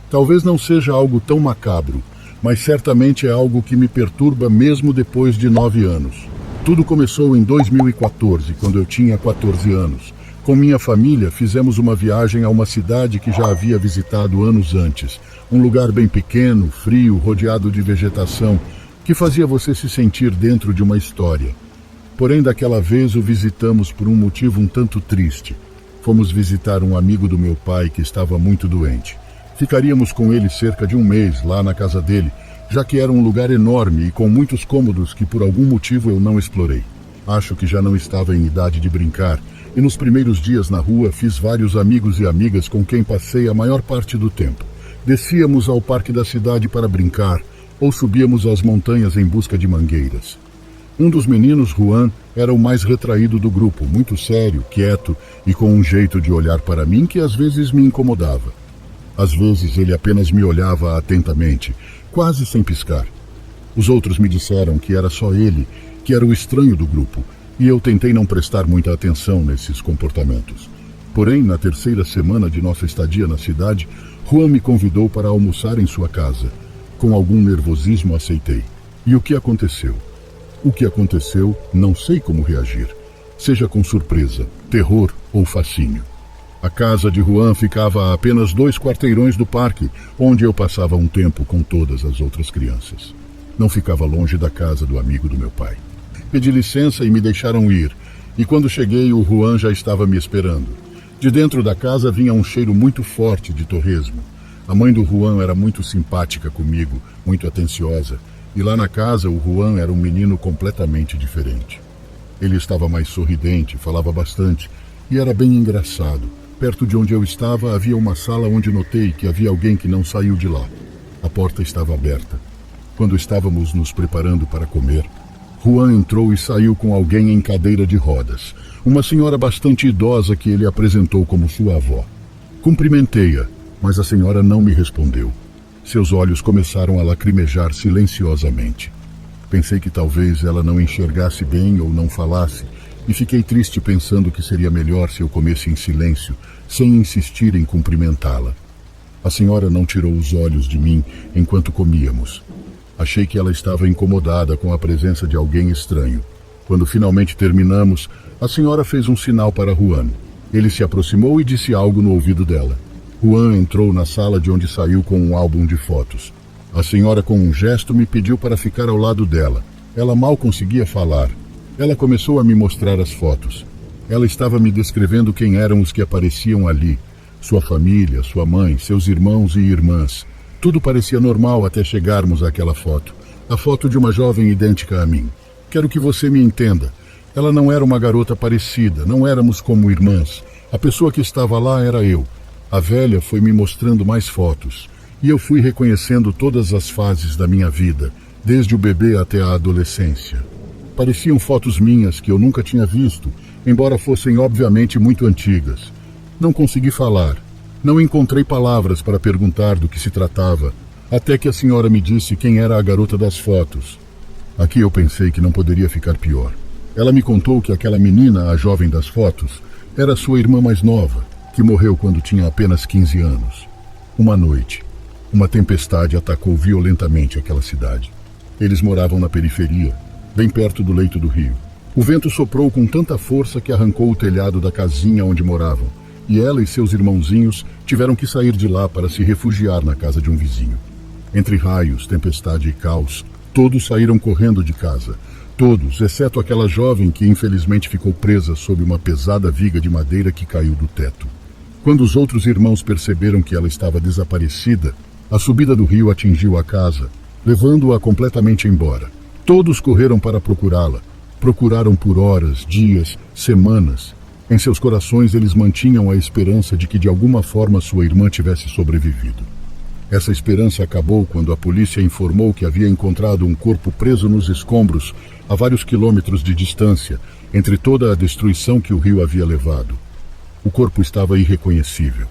Talvez não seja algo tão macabro, mas certamente é algo que me perturba mesmo depois de 9 anos. Tudo começou em 2014, quando eu tinha 14 anos. Com minha família, fizemos uma viagem a uma cidade que já havia visitado anos antes. Um lugar bem pequeno, frio, rodeado de vegetação, que fazia você se sentir dentro de uma história. Porém, daquela vez o visitamos por um motivo um tanto triste. Fomos visitar um amigo do meu pai que estava muito doente. Ficaríamos com ele cerca de um mês lá na casa dele, já que era um lugar enorme e com muitos cômodos que por algum motivo eu não explorei. Acho que já não estava em idade de brincar, e nos primeiros dias na rua fiz vários amigos e amigas com quem passei a maior parte do tempo. Descíamos ao parque da cidade para brincar, ou subíamos às montanhas em busca de mangueiras. Um dos meninos, Juan, era o mais retraído do grupo, muito sério, quieto e com um jeito de olhar para mim que às vezes me incomodava. Às vezes ele apenas me olhava atentamente, quase sem piscar. Os outros me disseram que era só ele, que era o estranho do grupo, e eu tentei não prestar muita atenção nesses comportamentos. Porém, na terceira semana de nossa estadia na cidade, Juan me convidou para almoçar em sua casa. Com algum nervosismo aceitei. E o que aconteceu? O que aconteceu, não sei como reagir. Seja com surpresa, terror ou fascínio. A casa de Juan ficava a apenas 2 quarteirões do parque, onde eu passava um tempo com todas as outras crianças. Não ficava longe da casa do amigo do meu pai. Pedi licença e me deixaram ir, e quando cheguei o Juan já estava me esperando. De dentro da casa vinha um cheiro muito forte de torresmo. A mãe do Juan era muito simpática comigo, muito atenciosa, e lá na casa o Juan era um menino completamente diferente. Ele estava mais sorridente, falava bastante, e era bem engraçado. Perto de onde eu estava havia uma sala onde notei que havia alguém que não saiu de lá. A porta estava aberta. Quando estávamos nos preparando para comer, Juan entrou e saiu com alguém em cadeira de rodas, uma senhora bastante idosa que ele apresentou como sua avó. Cumprimentei-a, mas a senhora não me respondeu. Seus olhos começaram a lacrimejar silenciosamente. Pensei que talvez ela não enxergasse bem ou não falasse, e fiquei triste pensando que seria melhor se eu comesse em silêncio, sem insistir em cumprimentá-la. A senhora não tirou os olhos de mim enquanto comíamos. Achei que ela estava incomodada com a presença de alguém estranho. Quando finalmente terminamos, a senhora fez um sinal para Juan. Ele se aproximou e disse algo no ouvido dela. Juan entrou na sala de onde saiu com um álbum de fotos. A senhora, com um gesto, me pediu para ficar ao lado dela. Ela mal conseguia falar. Ela começou a me mostrar as fotos. Ela estava me descrevendo quem eram os que apareciam ali. Sua família, sua mãe, seus irmãos e irmãs. Tudo parecia normal até chegarmos àquela foto. A foto de uma jovem idêntica a mim. Quero que você me entenda. Ela não era uma garota parecida, não éramos como irmãs. A pessoa que estava lá era eu. A velha foi me mostrando mais fotos. E eu fui reconhecendo todas as fases da minha vida, desde o bebê até a adolescência. Pareciam fotos minhas que eu nunca tinha visto, embora fossem obviamente muito antigas. Não consegui falar. Não encontrei palavras para perguntar do que se tratava, até que a senhora me disse quem era a garota das fotos. Aqui eu pensei que não poderia ficar pior. Ela me contou que aquela menina, a jovem das fotos, era sua irmã mais nova, que morreu quando tinha apenas 15 anos. Uma noite, uma tempestade atacou violentamente aquela cidade. Eles moravam na periferia, bem perto do leito do rio. O vento soprou com tanta força que arrancou o telhado da casinha onde moravam, e ela e seus irmãozinhos tiveram que sair de lá para se refugiar na casa de um vizinho. Entre raios, tempestade e caos, todos saíram correndo de casa. Todos, exceto aquela jovem que infelizmente ficou presa sob uma pesada viga de madeira que caiu do teto. Quando os outros irmãos perceberam que ela estava desaparecida, a subida do rio atingiu a casa, levando-a completamente embora. Todos correram para procurá-la. Procuraram por horas, dias, semanas. Em seus corações eles mantinham a esperança de que de alguma forma sua irmã tivesse sobrevivido. Essa esperança acabou quando a polícia informou que havia encontrado um corpo preso nos escombros a vários quilômetros de distância, entre toda a destruição que o rio havia levado. O corpo estava irreconhecível,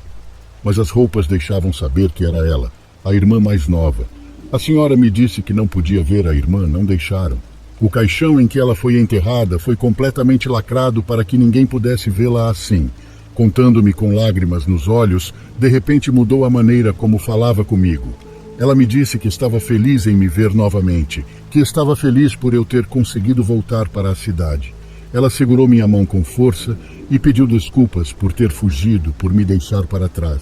mas as roupas deixavam saber que era ela, a irmã mais nova. A senhora me disse que não podia ver a irmã, não deixaram. O caixão em que ela foi enterrada foi completamente lacrado para que ninguém pudesse vê-la assim. Contando-me com lágrimas nos olhos, de repente mudou a maneira como falava comigo. Ela me disse que estava feliz em me ver novamente, que estava feliz por eu ter conseguido voltar para a cidade. Ela segurou minha mão com força e pediu desculpas por ter fugido, por me deixar para trás.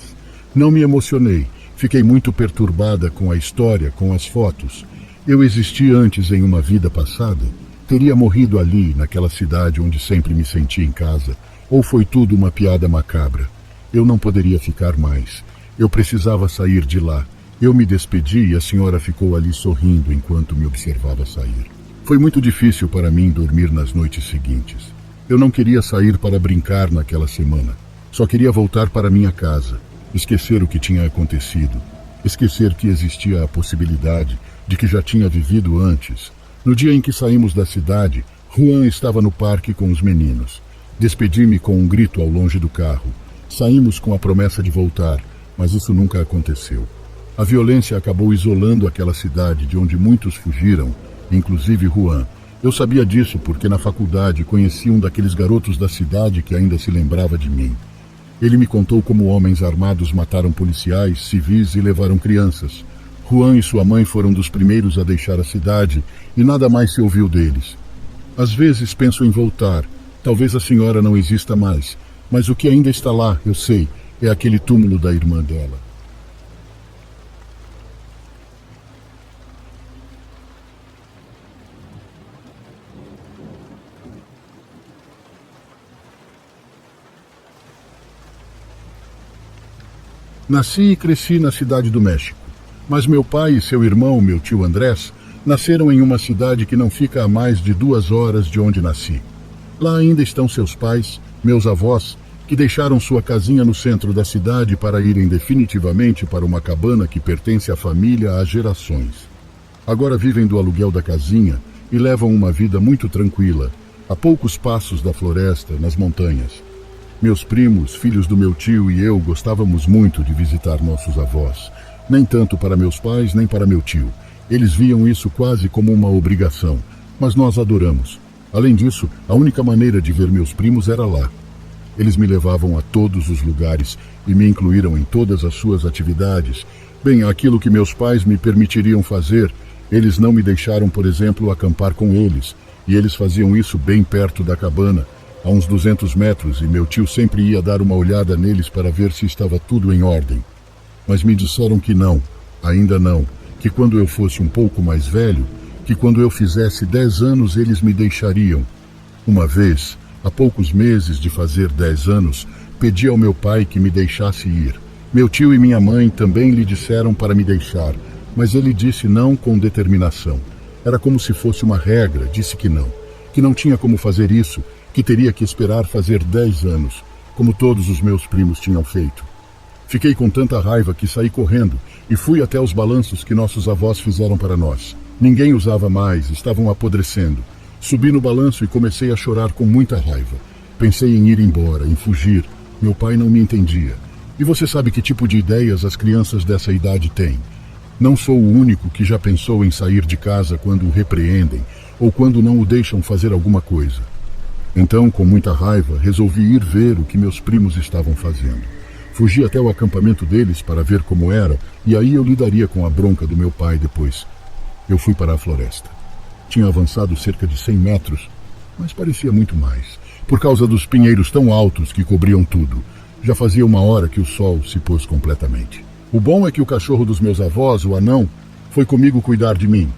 Não me emocionei, fiquei muito perturbada com a história, com as fotos. Eu existi antes em uma vida passada? Teria morrido ali, naquela cidade onde sempre me senti em casa? Ou foi tudo uma piada macabra? Eu não poderia ficar mais. Eu precisava sair de lá. Eu me despedi e a senhora ficou ali sorrindo enquanto me observava sair. Foi muito difícil para mim dormir nas noites seguintes. Eu não queria sair para brincar naquela semana. Só queria voltar para minha casa, esquecer o que tinha acontecido, esquecer que existia a possibilidade de que já tinha vivido antes. No dia em que saímos da cidade, Juan estava no parque com os meninos. Despedi-me com um grito ao longe do carro. Saímos com a promessa de voltar, mas isso nunca aconteceu. A violência acabou isolando aquela cidade de onde muitos fugiram, inclusive Juan. Eu sabia disso porque na faculdade conheci um daqueles garotos da cidade que ainda se lembrava de mim. Ele me contou como homens armados mataram policiais, civis e levaram crianças. Juan e sua mãe foram dos primeiros a deixar a cidade e nada mais se ouviu deles. Às vezes penso em voltar. Talvez a senhora não exista mais, mas o que ainda está lá, eu sei, é aquele túmulo da irmã dela. Nasci e cresci na cidade do México, mas meu pai e seu irmão, meu tio Andrés, nasceram em uma cidade que não fica a mais de 2 horas de onde nasci. Lá ainda estão seus pais, meus avós, que deixaram sua casinha no centro da cidade para irem definitivamente para uma cabana que pertence à família há gerações. Agora vivem do aluguel da casinha e levam uma vida muito tranquila, a poucos passos da floresta, nas montanhas. Meus primos, filhos do meu tio e eu gostávamos muito de visitar nossos avós. Nem tanto para meus pais, nem para meu tio. Eles viam isso quase como uma obrigação, mas nós adoramos. Além disso, a única maneira de ver meus primos era lá. Eles me levavam a todos os lugares e me incluíram em todas as suas atividades. Bem, aquilo que meus pais me permitiriam fazer, eles não me deixaram, por exemplo, acampar com eles. E eles faziam isso bem perto da cabana, a uns 200 metros, e meu tio sempre ia dar uma olhada neles para ver se estava tudo em ordem. Mas me disseram que não, ainda não, que quando eu fosse um pouco mais velho, que quando eu fizesse 10 anos eles me deixariam. Uma vez, há poucos meses de fazer 10 anos, pedi ao meu pai que me deixasse ir. Meu tio e minha mãe também lhe disseram para me deixar, mas ele disse não com determinação. Era como se fosse uma regra, disse que não tinha como fazer isso, que teria que esperar fazer 10 anos, como todos os meus primos tinham feito. Fiquei com tanta raiva que saí correndo e fui até os balanços que nossos avós fizeram para nós. Ninguém usava mais, estavam apodrecendo. Subi no balanço e comecei a chorar com muita raiva. Pensei em ir embora, em fugir. Meu pai não me entendia. E você sabe que tipo de ideias as crianças dessa idade têm. Não sou o único que já pensou em sair de casa quando o repreendem ou quando não o deixam fazer alguma coisa. Então, com muita raiva, resolvi ir ver o que meus primos estavam fazendo. Fugi até o acampamento deles para ver como era, e aí eu lidaria com a bronca do meu pai depois. Eu fui para a floresta. Tinha avançado cerca de 100 metros, mas parecia muito mais, por causa dos pinheiros tão altos que cobriam tudo. Já fazia 1 hora que o sol se pôs completamente. O bom é que o cachorro dos meus avós, o anão, foi comigo cuidar de mim.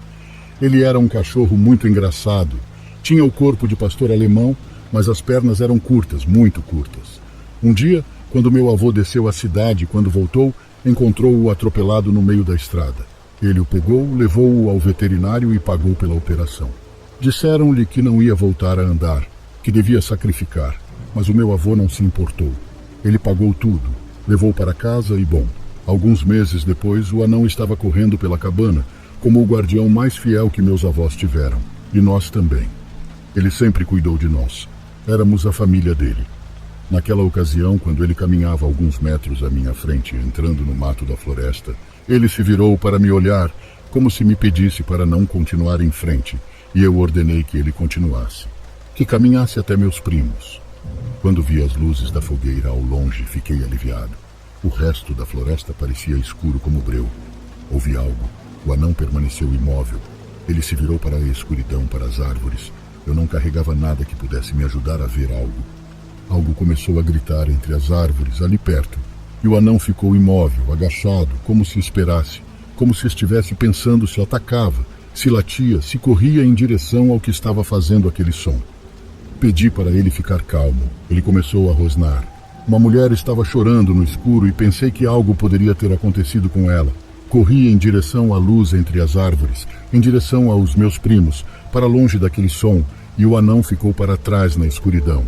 Ele era um cachorro muito engraçado. Tinha o corpo de pastor alemão, mas as pernas eram curtas, muito curtas. Um dia, quando meu avô desceu à cidade, quando voltou, encontrou-o atropelado no meio da estrada. Ele o pegou, levou-o ao veterinário e pagou pela operação. Disseram-lhe que não ia voltar a andar, que devia sacrificar, mas o meu avô não se importou. Ele pagou tudo, levou para casa e, bom, alguns meses depois o anão estava correndo pela cabana, como o guardião mais fiel que meus avós tiveram, e nós também. Ele sempre cuidou de nós. Éramos a família dele. Naquela ocasião, quando ele caminhava alguns metros à minha frente, entrando no mato da floresta, ele se virou para me olhar, como se me pedisse para não continuar em frente, e eu ordenei que ele continuasse, que caminhasse até meus primos. Quando vi as luzes da fogueira ao longe, fiquei aliviado. O resto da floresta parecia escuro como breu. Ouvi algo. O anão permaneceu imóvel. Ele se virou para a escuridão, para as árvores. Eu não carregava nada que pudesse me ajudar a ver algo. Algo começou a gritar entre as árvores, ali perto. E o anão ficou imóvel, agachado, como se esperasse, como se estivesse pensando se atacava, se latia, se corria em direção ao que estava fazendo aquele som. Pedi para ele ficar calmo. Ele começou a rosnar. Uma mulher estava chorando no escuro e pensei que algo poderia ter acontecido com ela. Corri em direção à luz entre as árvores, em direção aos meus primos, para longe daquele som, e o anão ficou para trás na escuridão.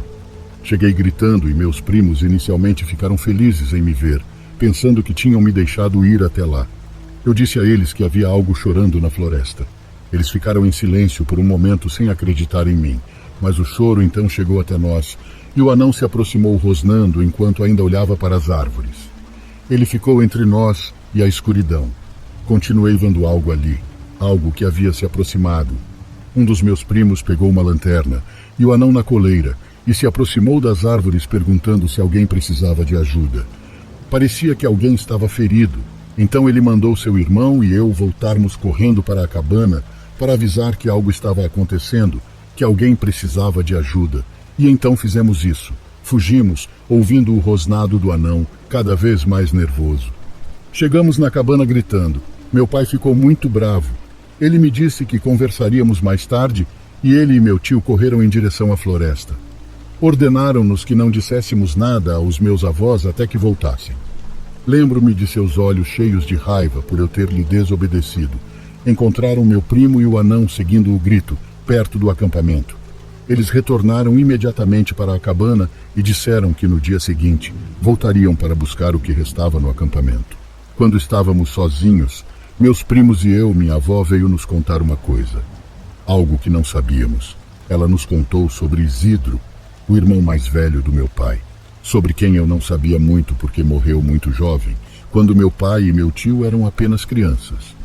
Cheguei gritando e meus primos inicialmente ficaram felizes em me ver, pensando que tinham me deixado ir até lá. Eu disse a eles que havia algo chorando na floresta. Eles ficaram em silêncio por um momento sem acreditar em mim, mas o choro então chegou até nós, e o anão se aproximou rosnando enquanto ainda olhava para as árvores. Ele ficou entre nós e a escuridão. Continuei vendo algo ali, algo que havia se aproximado. Um dos meus primos pegou uma lanterna e o anão na coleira e se aproximou das árvores perguntando se alguém precisava de ajuda. Parecia que alguém estava ferido, então ele mandou seu irmão e eu voltarmos correndo para a cabana para avisar que algo estava acontecendo, que alguém precisava de ajuda. E então fizemos isso. Fugimos, ouvindo o rosnado do anão, cada vez mais nervoso. Chegamos na cabana gritando. Meu pai ficou muito bravo. Ele me disse que conversaríamos mais tarde e ele e meu tio correram em direção à floresta. Ordenaram-nos que não disséssemos nada aos meus avós até que voltassem. Lembro-me de seus olhos cheios de raiva por eu ter lhe desobedecido. Encontraram meu primo e o anão seguindo o grito, perto do acampamento. Eles retornaram imediatamente para a cabana e disseram que no dia seguinte voltariam para buscar o que restava no acampamento. Quando estávamos sozinhos, meus primos e eu, minha avó, veio nos contar uma coisa. Algo que não sabíamos. Ela nos contou sobre Isidro, o irmão mais velho do meu pai, sobre quem eu não sabia muito porque morreu muito jovem, quando meu pai e meu tio eram apenas crianças.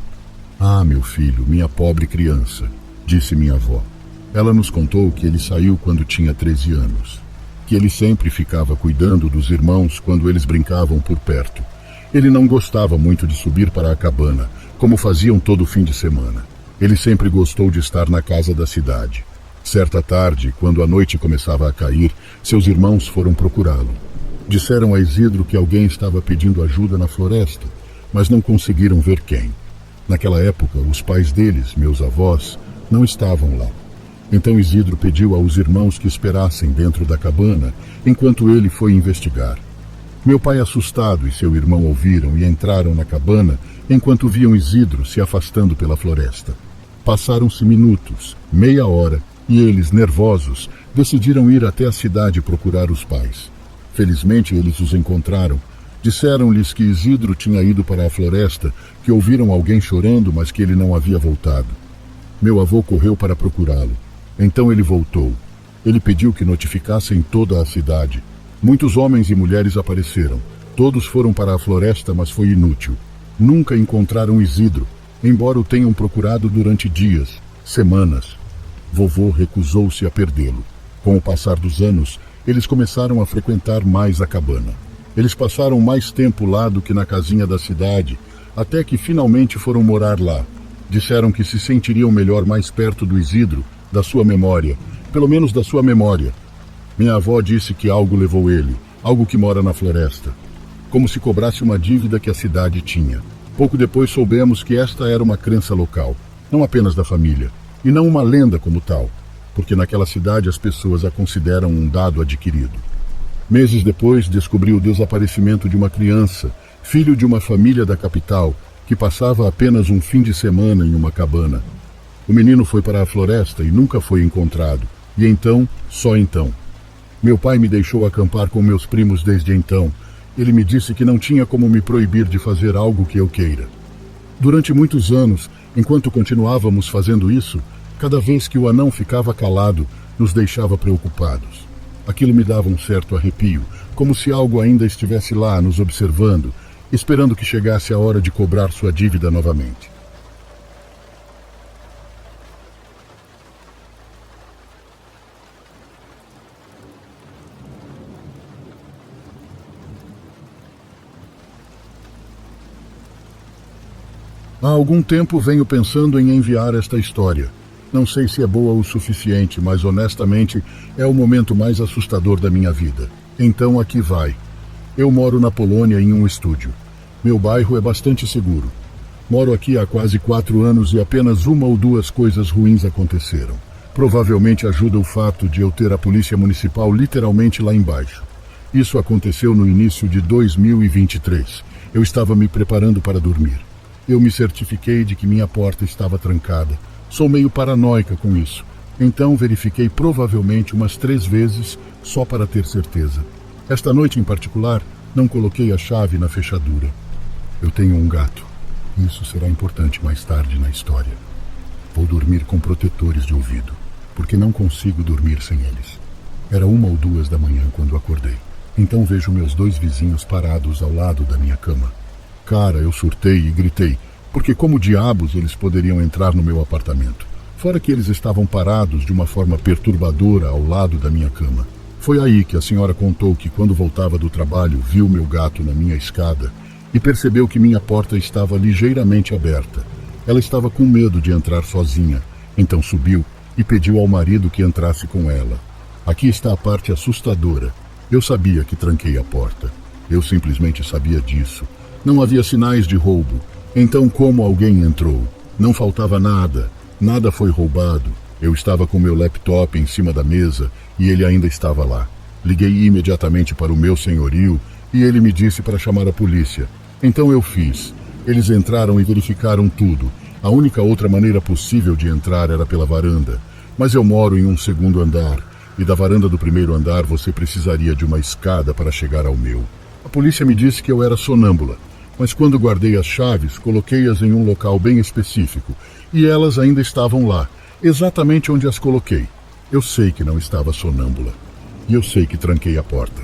Ah, meu filho, minha pobre criança, disse minha avó. Ela nos contou que ele saiu quando tinha 13 anos, que ele sempre ficava cuidando dos irmãos quando eles brincavam por perto. Ele não gostava muito de subir para a cabana, como faziam todo fim de semana. Ele sempre gostou de estar na casa da cidade. Certa tarde, quando a noite começava a cair, seus irmãos foram procurá-lo. Disseram a Isidro que alguém estava pedindo ajuda na floresta, mas não conseguiram ver quem. Naquela época, os pais deles, meus avós, não estavam lá. Então Isidro pediu aos irmãos que esperassem dentro da cabana, enquanto ele foi investigar. Meu pai assustado e seu irmão ouviram e entraram na cabana, enquanto viam Isidro se afastando pela floresta. Passaram-se minutos, meia hora, e eles, nervosos, decidiram ir até a cidade procurar os pais. Felizmente eles os encontraram. Disseram-lhes que Isidro tinha ido para a floresta, que ouviram alguém chorando, mas que ele não havia voltado. Meu avô correu para procurá-lo. Então ele voltou. Ele pediu que notificassem toda a cidade. Muitos homens e mulheres apareceram. Todos foram para a floresta, mas foi inútil. Nunca encontraram Isidro, embora o tenham procurado durante dias, semanas. Vovô recusou-se a perdê-lo. Com o passar dos anos, eles começaram a frequentar mais a cabana. Eles passaram mais tempo lá do que na casinha da cidade, até que finalmente foram morar lá. Disseram que se sentiriam melhor mais perto do Isidro, da sua memória, pelo menos da sua memória. Minha avó disse que algo levou ele, algo que mora na floresta, como se cobrasse uma dívida que a cidade tinha. Pouco depois soubemos que esta era uma crença local, não apenas da família, e não uma lenda como tal, porque naquela cidade as pessoas a consideram um dado adquirido. Meses depois descobri o desaparecimento de uma criança, filho de uma família da capital, que passava apenas um fim de semana em uma cabana. O menino foi para a floresta e nunca foi encontrado, e então, só então. Meu pai me deixou acampar com meus primos desde então. Ele me disse que não tinha como me proibir de fazer algo que eu queira. Durante muitos anos, enquanto continuávamos fazendo isso, cada vez que o anão ficava calado, nos deixava preocupados. Aquilo me dava um certo arrepio, como se algo ainda estivesse lá nos observando, esperando que chegasse a hora de cobrar sua dívida novamente. Há algum tempo venho pensando em enviar esta história. Não sei se é boa o suficiente, mas honestamente é o momento mais assustador da minha vida. Então aqui vai. Eu moro na Polônia em um estúdio. Meu bairro é bastante seguro. Moro aqui há quase 4 anos e apenas uma ou duas coisas ruins aconteceram. Provavelmente ajuda o fato de eu ter a polícia municipal literalmente lá embaixo. Isso aconteceu no início de 2023. Eu estava me preparando para dormir. Eu me certifiquei de que minha porta estava trancada. Sou meio paranoica com isso. Então verifiquei provavelmente umas 3 vezes só para ter certeza. Esta noite em particular, não coloquei a chave na fechadura. Eu tenho um gato. Isso será importante mais tarde na história. Vou dormir com protetores de ouvido, porque não consigo dormir sem eles. Era 1 ou 2 da manhã quando acordei. Então vejo meus 2 vizinhos parados ao lado da minha cama. Cara, eu surtei e gritei, porque como diabos eles poderiam entrar no meu apartamento? Fora que eles estavam parados de uma forma perturbadora ao lado da minha cama. Foi aí que a senhora contou que quando voltava do trabalho viu meu gato na minha escada e percebeu que minha porta estava ligeiramente aberta. Ela estava com medo de entrar sozinha, então subiu e pediu ao marido que entrasse com ela. Aqui está a parte assustadora. Eu sabia que tranquei a porta. Eu simplesmente sabia disso. Não havia sinais de roubo. Então como alguém entrou? Não faltava nada. Nada foi roubado. Eu estava com meu laptop em cima da mesa e ele ainda estava lá. Liguei imediatamente para o meu senhorio e ele me disse para chamar a polícia. Então eu fiz. Eles entraram e verificaram tudo. A única outra maneira possível de entrar era pela varanda. Mas eu moro em um 2º andar e da varanda do 1º andar você precisaria de uma escada para chegar ao meu. A polícia me disse que eu era sonâmbula, mas quando guardei as chaves, coloquei-as em um local bem específico e elas ainda estavam lá, exatamente onde as coloquei. Eu sei que não estava sonâmbula e eu sei que tranquei a porta.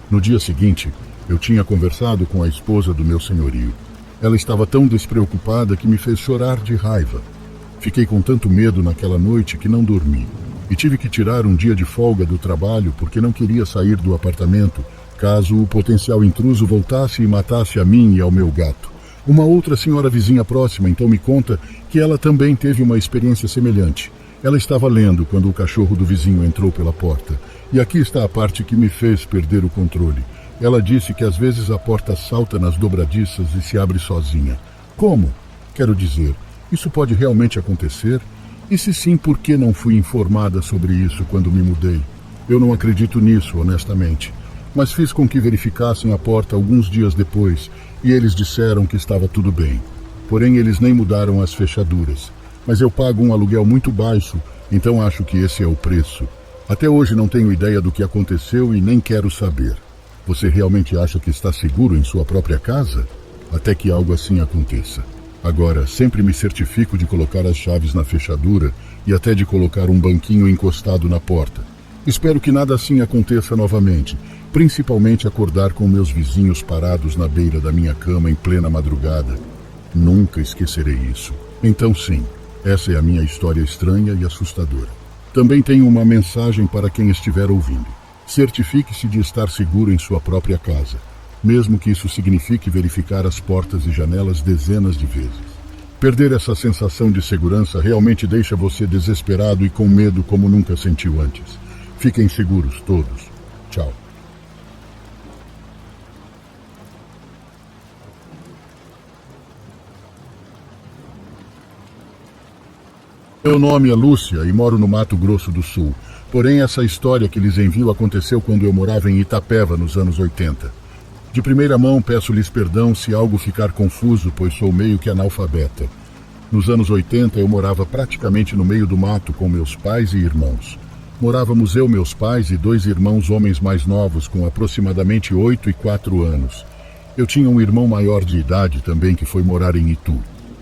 No dia seguinte, eu tinha conversado com a esposa do meu senhorio. Ela estava tão despreocupada que me fez chorar de raiva. Fiquei com tanto medo naquela noite que não dormi e tive que tirar um dia de folga do trabalho porque não queria sair do apartamento caso o potencial intruso voltasse e matasse a mim e ao meu gato. Uma outra senhora vizinha próxima então me conta que ela também teve uma experiência semelhante. Ela estava lendo quando o cachorro do vizinho entrou pela porta. E aqui está a parte que me fez perder o controle. Ela disse que às vezes a porta salta nas dobradiças e se abre sozinha. Como? Quero dizer, isso pode realmente acontecer? E se sim, por que não fui informada sobre isso quando me mudei? Eu não acredito nisso, honestamente. Mas fiz com que verificassem a porta alguns dias depois e eles disseram que estava tudo bem. Porém, eles nem mudaram as fechaduras. Mas eu pago um aluguel muito baixo, então acho que esse é o preço. Até hoje não tenho ideia do que aconteceu e nem quero saber. Você realmente acha que está seguro em sua própria casa? Até que algo assim aconteça. Agora, sempre me certifico de colocar as chaves na fechadura e até de colocar um banquinho encostado na porta. Espero que nada assim aconteça novamente, principalmente acordar com meus vizinhos parados na beira da minha cama em plena madrugada. Nunca esquecerei isso. Então sim, essa é a minha história estranha e assustadora. Também tenho uma mensagem para quem estiver ouvindo. Certifique-se de estar seguro em sua própria casa, mesmo que isso signifique verificar as portas e janelas dezenas de vezes. Perder essa sensação de segurança realmente deixa você desesperado e com medo como nunca sentiu antes. Fiquem seguros todos. Tchau. Meu nome é Lúcia e moro no Mato Grosso do Sul. Porém, essa história que lhes envio aconteceu quando eu morava em Itapeva, nos anos 80. De primeira mão, peço-lhes perdão se algo ficar confuso, pois sou meio que analfabeta. Nos anos 80, eu morava praticamente no meio do mato com meus pais e irmãos. Morávamos eu, meus pais e 2 irmãos homens mais novos, com aproximadamente 8 e 4 anos. Eu tinha um irmão maior de idade também que foi morar em Itu.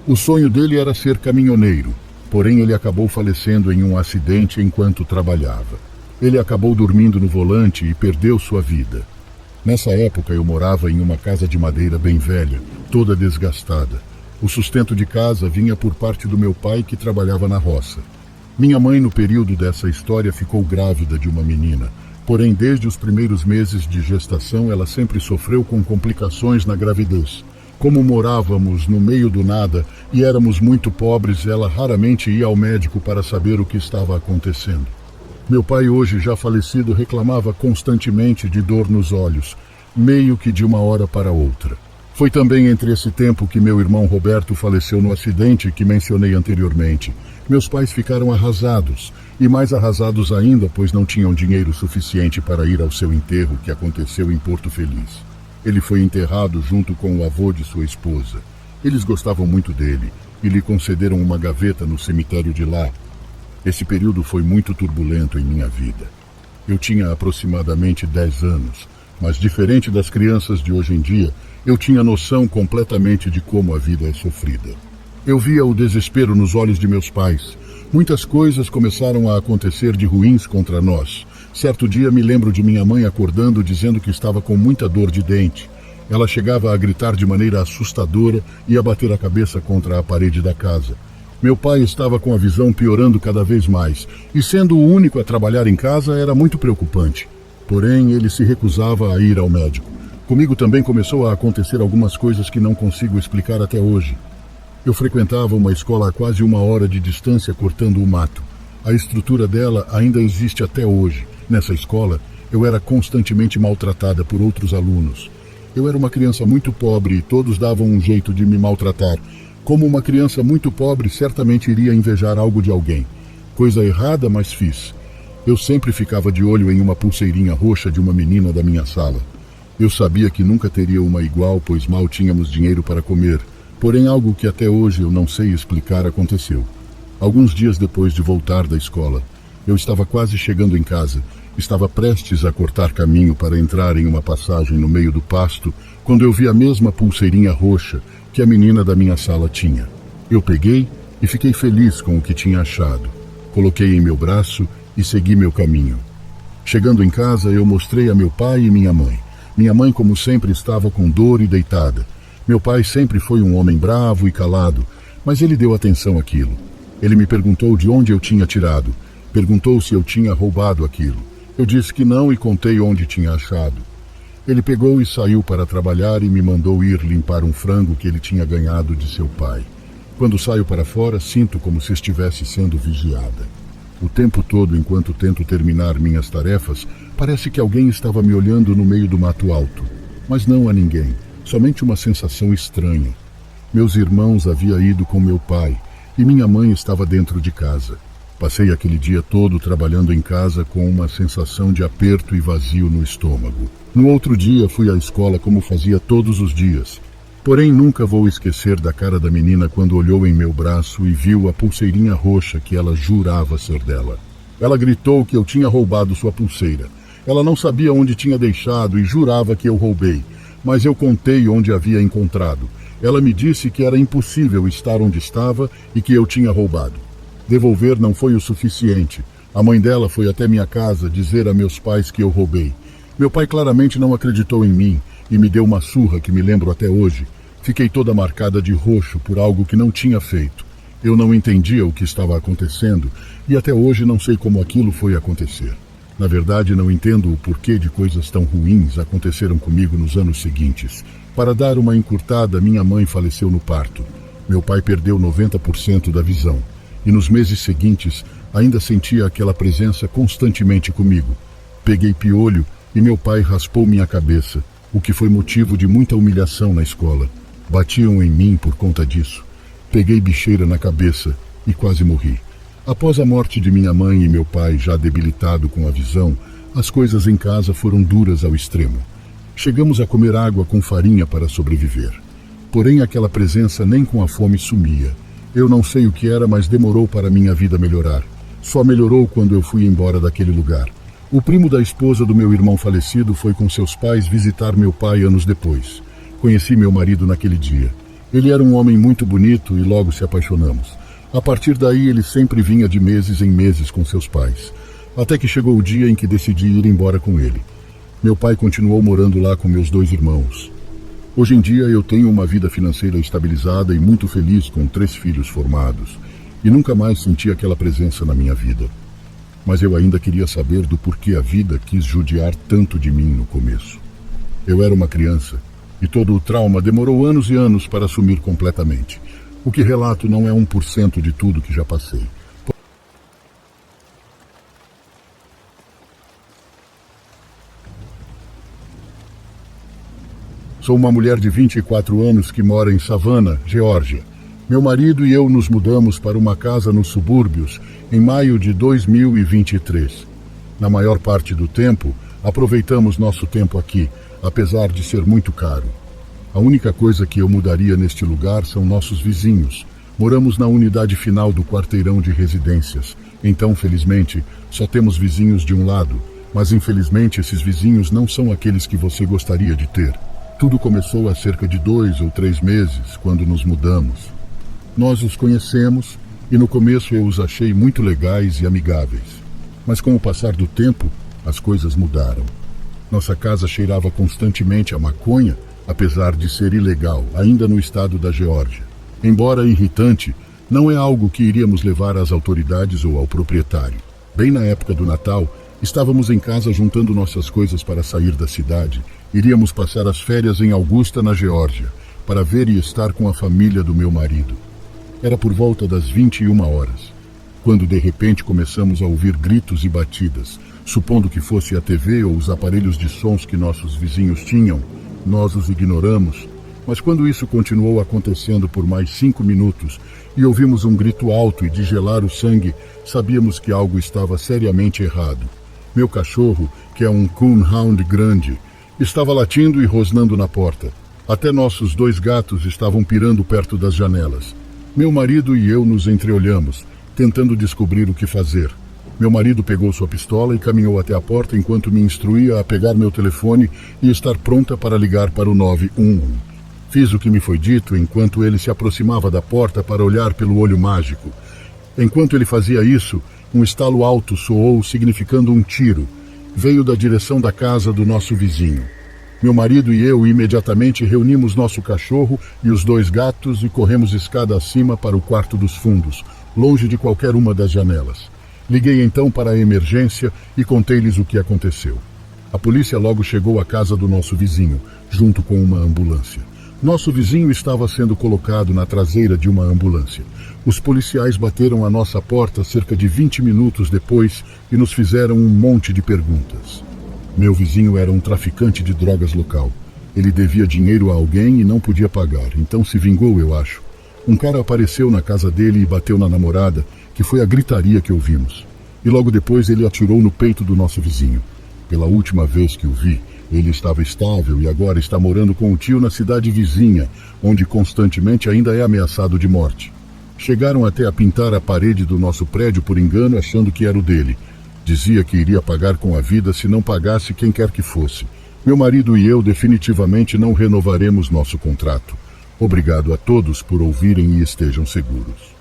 O sonho dele era ser caminhoneiro. Porém, ele acabou falecendo em um acidente enquanto trabalhava. Ele acabou dormindo no volante e perdeu sua vida. Nessa época, eu morava em uma casa de madeira bem velha, toda desgastada. O sustento de casa vinha por parte do meu pai, que trabalhava na roça. Minha mãe, no período dessa história, ficou grávida de uma menina. Porém, desde os primeiros meses de gestação, ela sempre sofreu com complicações na gravidez. Como morávamos no meio do nada e éramos muito pobres, ela raramente ia ao médico para saber o que estava acontecendo. Meu pai, hoje já falecido, reclamava constantemente de dor nos olhos, meio que de uma hora para outra. Foi também entre esse tempo que meu irmão Roberto faleceu no acidente que mencionei anteriormente. Meus pais ficaram arrasados, e mais arrasados ainda, pois não tinham dinheiro suficiente para ir ao seu enterro, que aconteceu em Porto Feliz. Ele foi enterrado junto com o avô de sua esposa. Eles gostavam muito dele e lhe concederam uma gaveta no cemitério de lá. Esse período foi muito turbulento em minha vida. Eu tinha aproximadamente 10 anos, mas diferente das crianças de hoje em dia, eu tinha noção completamente de como a vida é sofrida. Eu via o desespero nos olhos de meus pais. Muitas coisas começaram a acontecer de ruins contra nós. Certo dia me lembro de minha mãe acordando dizendo que estava com muita dor de dente. Ela chegava a gritar de maneira assustadora e a bater a cabeça contra a parede da casa. Meu pai estava com a visão piorando cada vez mais, e sendo o único a trabalhar em casa era muito preocupante. Porém, ele se recusava a ir ao médico. Comigo também começou a acontecer algumas coisas que não consigo explicar até hoje. Eu frequentava uma escola a quase 1 hora de distância cortando o mato. A estrutura dela ainda existe até hoje. Nessa escola, eu era constantemente maltratada por outros alunos. Eu era uma criança muito pobre e todos davam um jeito de me maltratar. Como uma criança muito pobre, certamente iria invejar algo de alguém. Coisa errada, mas fiz. Eu sempre ficava de olho em uma pulseirinha roxa de uma menina da minha sala. Eu sabia que nunca teria uma igual, pois mal tínhamos dinheiro para comer. Porém, algo que até hoje eu não sei explicar aconteceu. Alguns dias depois de voltar da escola, eu estava quase chegando em casa. Estava prestes a cortar caminho para entrar em uma passagem no meio do pasto, quando eu vi a mesma pulseirinha roxa que a menina da minha sala tinha. Eu peguei e fiquei feliz com o que tinha achado. Coloquei em meu braço e segui meu caminho. Chegando em casa, eu mostrei a meu pai e minha mãe. Minha mãe, como sempre, estava com dor e deitada. Meu pai sempre foi um homem bravo e calado, mas ele deu atenção àquilo. Ele me perguntou de onde eu tinha tirado. Perguntou se eu tinha roubado aquilo. Eu disse que não e contei onde tinha achado. Ele pegou e saiu para trabalhar e me mandou ir limpar um frango que ele tinha ganhado de seu pai. Quando saio para fora, sinto como se estivesse sendo vigiada. O tempo todo, enquanto tento terminar minhas tarefas, parece que alguém estava me olhando no meio do mato alto. Mas não há ninguém, somente uma sensação estranha. Meus irmãos haviam ido com meu pai e minha mãe estava dentro de casa. Passei aquele dia todo trabalhando em casa com uma sensação de aperto e vazio no estômago. No outro dia fui à escola como fazia todos os dias. Porém, nunca vou esquecer da cara da menina quando olhou em meu braço e viu a pulseirinha roxa que ela jurava ser dela. Ela gritou que eu tinha roubado sua pulseira. Ela não sabia onde tinha deixado e jurava que eu roubei, mas eu contei onde havia encontrado. Ela me disse que era impossível estar onde estava e que eu tinha roubado. Devolver não foi o suficiente. A mãe dela foi até minha casa dizer a meus pais que eu roubei. Meu pai claramente não acreditou em mim e me deu uma surra que me lembro até hoje. Fiquei toda marcada de roxo por algo que não tinha feito. Eu não entendia o que estava acontecendo e até hoje não sei como aquilo foi acontecer. Na verdade, não entendo o porquê de coisas tão ruins aconteceram comigo nos anos seguintes. Para dar uma encurtada, minha mãe faleceu no parto. Meu pai perdeu 90% da visão. E nos meses seguintes, ainda sentia aquela presença constantemente comigo. Peguei piolho e meu pai raspou minha cabeça, o que foi motivo de muita humilhação na escola. Batiam em mim por conta disso. Peguei bicheira na cabeça e quase morri. Após a morte de minha mãe e meu pai, já debilitado com a visão, as coisas em casa foram duras ao extremo. Chegamos a comer água com farinha para sobreviver. Porém, aquela presença nem com a fome sumia. Eu não sei o que era, mas demorou para minha vida melhorar. Só melhorou quando eu fui embora daquele lugar. O primo da esposa do meu irmão falecido foi com seus pais visitar meu pai anos depois. Conheci meu marido naquele dia. Ele era um homem muito bonito e logo se apaixonamos. A partir daí, ele sempre vinha de meses em meses com seus pais. Até que chegou o dia em que decidi ir embora com ele. Meu pai continuou morando lá com meus 2 irmãos. Hoje em dia eu tenho uma vida financeira estabilizada e muito feliz com 3 filhos formados. E nunca mais senti aquela presença na minha vida. Mas eu ainda queria saber do porquê a vida quis judiar tanto de mim no começo. Eu era uma criança E todo o trauma demorou anos e anos para sumir completamente. O que relato não é 1% de tudo que já passei. Sou uma mulher de 24 anos que mora em Savannah, Geórgia. Meu marido e eu nos mudamos para uma casa nos subúrbios em maio de 2023. Na maior parte do tempo, aproveitamos nosso tempo aqui, apesar de ser muito caro. A única coisa que eu mudaria neste lugar são nossos vizinhos. Moramos na unidade final do quarteirão de residências. Então, felizmente, só temos vizinhos de um lado. Mas, infelizmente, esses vizinhos não são aqueles que você gostaria de ter. Tudo começou há cerca de 2 ou 3 meses, quando nos mudamos. Nós os conhecemos e no começo eu os achei muito legais e amigáveis. Mas com o passar do tempo, as coisas mudaram. Nossa casa cheirava constantemente a maconha, apesar de ser ilegal, ainda no estado da Geórgia. Embora irritante, não é algo que iríamos levar às autoridades ou ao proprietário. Bem na época do Natal, estávamos em casa juntando nossas coisas para sair da cidade. Iríamos passar as férias em Augusta, na Geórgia, para ver e estar com a família do meu marido. Era por volta das 21 horas, quando de repente começamos a ouvir gritos e batidas. Supondo que fosse a TV ou os aparelhos de sons que nossos vizinhos tinham, nós os ignoramos. Mas quando isso continuou acontecendo por mais 5 minutos e ouvimos um grito alto e de gelar o sangue, sabíamos que algo estava seriamente errado. Meu cachorro, que é um coonhound grande, estava latindo e rosnando na porta. Até nossos 2 gatos estavam pirando perto das janelas. Meu marido e eu nos entreolhamos, tentando descobrir o que fazer. Meu marido pegou sua pistola e caminhou até a porta enquanto me instruía a pegar meu telefone e estar pronta para ligar para o 911. Fiz o que me foi dito enquanto ele se aproximava da porta para olhar pelo olho mágico. Enquanto ele fazia isso, um estalo alto soou, significando um tiro. Veio da direção da casa do nosso vizinho. Meu marido e eu imediatamente reunimos nosso cachorro e os 2 gatos e corremos escada acima para o quarto dos fundos, longe de qualquer uma das janelas. Liguei então para a emergência e contei-lhes o que aconteceu. A polícia logo chegou à casa do nosso vizinho, junto com uma ambulância. Nosso vizinho estava sendo colocado na traseira de uma ambulância. Os policiais bateram à nossa porta cerca de 20 minutos depois e nos fizeram um monte de perguntas. Meu vizinho era um traficante de drogas local. Ele devia dinheiro a alguém e não podia pagar, então se vingou, eu acho. Um cara apareceu na casa dele e bateu na namorada, que foi a gritaria que ouvimos. E logo depois ele atirou no peito do nosso vizinho. Pela última vez que o vi, ele estava estável e agora está morando com o tio na cidade vizinha, onde constantemente ainda é ameaçado de morte. Chegaram até a pintar a parede do nosso prédio por engano, achando que era o dele. Dizia que iria pagar com a vida se não pagasse quem quer que fosse. Meu marido e eu definitivamente não renovaremos nosso contrato. Obrigado a todos por ouvirem e estejam seguros.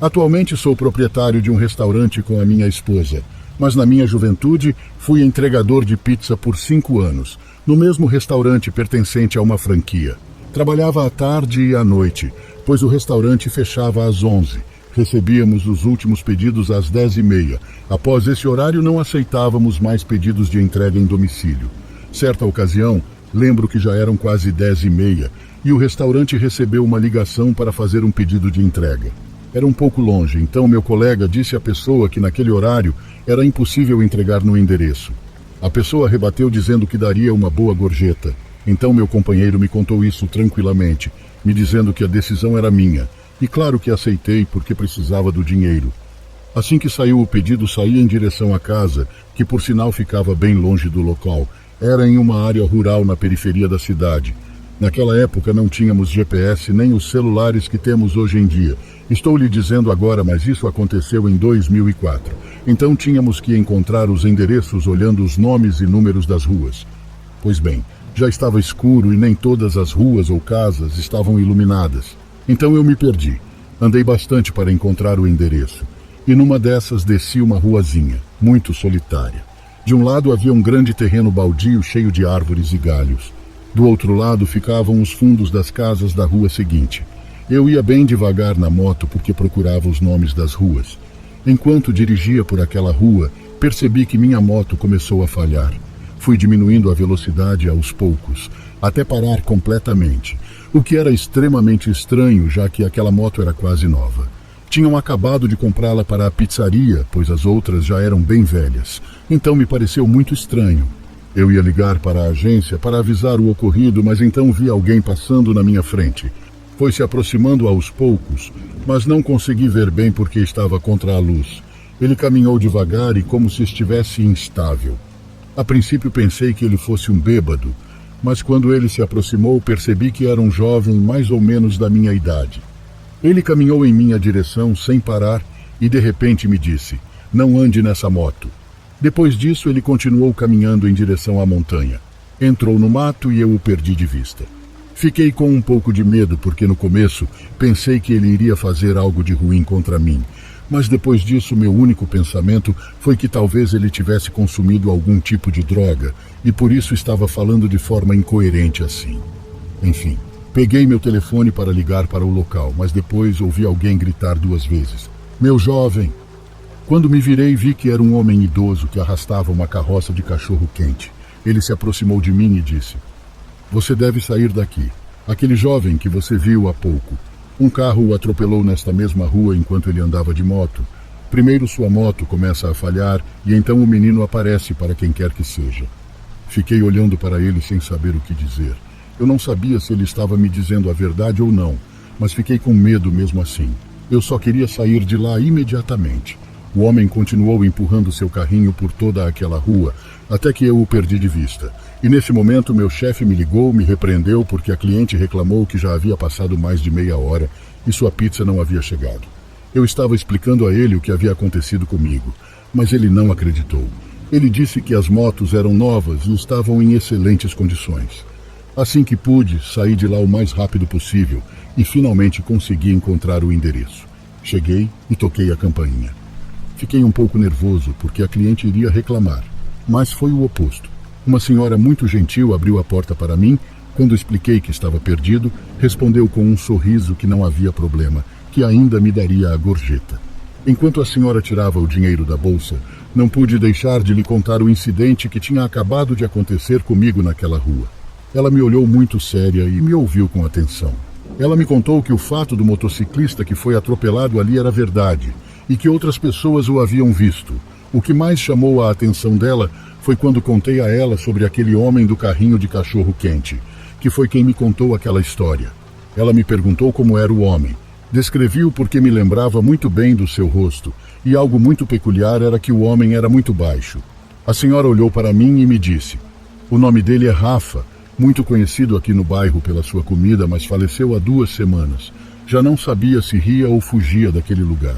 Atualmente sou proprietário de um restaurante com a minha esposa, mas na minha juventude fui entregador de pizza por 5 anos, no mesmo restaurante pertencente a uma franquia. Trabalhava à tarde e à noite, pois o restaurante fechava às 11. Recebíamos os últimos pedidos às 10h30. Após esse horário não aceitávamos mais pedidos de entrega em domicílio. Certa ocasião, lembro que já eram quase 10h30 e o restaurante recebeu uma ligação para fazer um pedido de entrega. Era um pouco longe, então meu colega disse à pessoa que naquele horário era impossível entregar no endereço. A pessoa rebateu dizendo que daria uma boa gorjeta. Então meu companheiro me contou isso tranquilamente, me dizendo que a decisão era minha. E claro que aceitei porque precisava do dinheiro. Assim que saiu o pedido, saí em direção à casa, que por sinal ficava bem longe do local. Era em uma área rural na periferia da cidade. Naquela época não tínhamos GPS nem os celulares que temos hoje em dia. Estou lhe dizendo agora, mas isso aconteceu em 2004. Então tínhamos que encontrar os endereços olhando os nomes e números das ruas. Pois bem, já estava escuro e nem todas as ruas ou casas estavam iluminadas. Então eu me perdi. Andei bastante para encontrar o endereço. E numa dessas desci uma ruazinha, muito solitária. De um lado havia um grande terreno baldio cheio de árvores e galhos. Do outro lado ficavam os fundos das casas da rua seguinte. Eu ia bem devagar na moto porque procurava os nomes das ruas. Enquanto dirigia por aquela rua, percebi que minha moto começou a falhar. Fui diminuindo a velocidade aos poucos, até parar completamente, o que era extremamente estranho, já que aquela moto era quase nova. Tinham acabado de comprá-la para a pizzaria, pois as outras já eram bem velhas, então me pareceu muito estranho. Eu ia ligar para a agência para avisar o ocorrido, mas então vi alguém passando na minha frente. Foi se aproximando aos poucos, mas não consegui ver bem porque estava contra a luz. Ele caminhou devagar e como se estivesse instável. A princípio pensei que ele fosse um bêbado, mas quando ele se aproximou percebi que era um jovem mais ou menos da minha idade. Ele caminhou em minha direção sem parar e de repente me disse: "Não ande nessa moto." Depois disso ele continuou caminhando em direção à montanha. Entrou no mato e eu o perdi de vista. Fiquei com um pouco de medo porque no começo pensei que ele iria fazer algo de ruim contra mim, mas depois disso meu único pensamento foi que talvez ele tivesse consumido algum tipo de droga e por isso estava falando de forma incoerente assim. Enfim, peguei meu telefone para ligar para o local, mas depois ouvi alguém gritar 2 vezes: "Meu jovem!" Quando me virei, vi que era um homem idoso que arrastava uma carroça de cachorro-quente. Ele se aproximou de mim e disse: "Você deve sair daqui. Aquele jovem que você viu há pouco. Um carro o atropelou nesta mesma rua enquanto ele andava de moto. Primeiro sua moto começa a falhar e então o menino aparece para quem quer que seja." Fiquei olhando para ele sem saber o que dizer. Eu não sabia se ele estava me dizendo a verdade ou não, mas fiquei com medo mesmo assim. Eu só queria sair de lá imediatamente. O homem continuou empurrando seu carrinho por toda aquela rua, até que eu o perdi de vista. E nesse momento meu chefe me ligou, me repreendeu porque a cliente reclamou que já havia passado mais de meia hora e sua pizza não havia chegado. Eu estava explicando a ele o que havia acontecido comigo, mas ele não acreditou. Ele disse que as motos eram novas e estavam em excelentes condições. Assim que pude, saí de lá o mais rápido possível e finalmente consegui encontrar o endereço. Cheguei e toquei a campainha. Fiquei um pouco nervoso porque a cliente iria reclamar, mas foi o oposto. Uma senhora muito gentil abriu a porta para mim. Quando expliquei que estava perdido, respondeu com um sorriso que não havia problema, que ainda me daria a gorjeta. Enquanto a senhora tirava o dinheiro da bolsa, não pude deixar de lhe contar o incidente que tinha acabado de acontecer comigo naquela rua. Ela me olhou muito séria e me ouviu com atenção. Ela me contou que o fato do motociclista que foi atropelado ali era verdade e que outras pessoas o haviam visto. O que mais chamou a atenção dela foi quando contei a ela sobre aquele homem do carrinho de cachorro-quente, que foi quem me contou aquela história. Ela me perguntou como era o homem. Descrevi-o porque me lembrava muito bem do seu rosto, e algo muito peculiar era que o homem era muito baixo. A senhora olhou para mim e me disse: "O nome dele é Rafa, muito conhecido aqui no bairro pela sua comida, mas faleceu há 2 semanas. Já não sabia se ria ou fugia daquele lugar."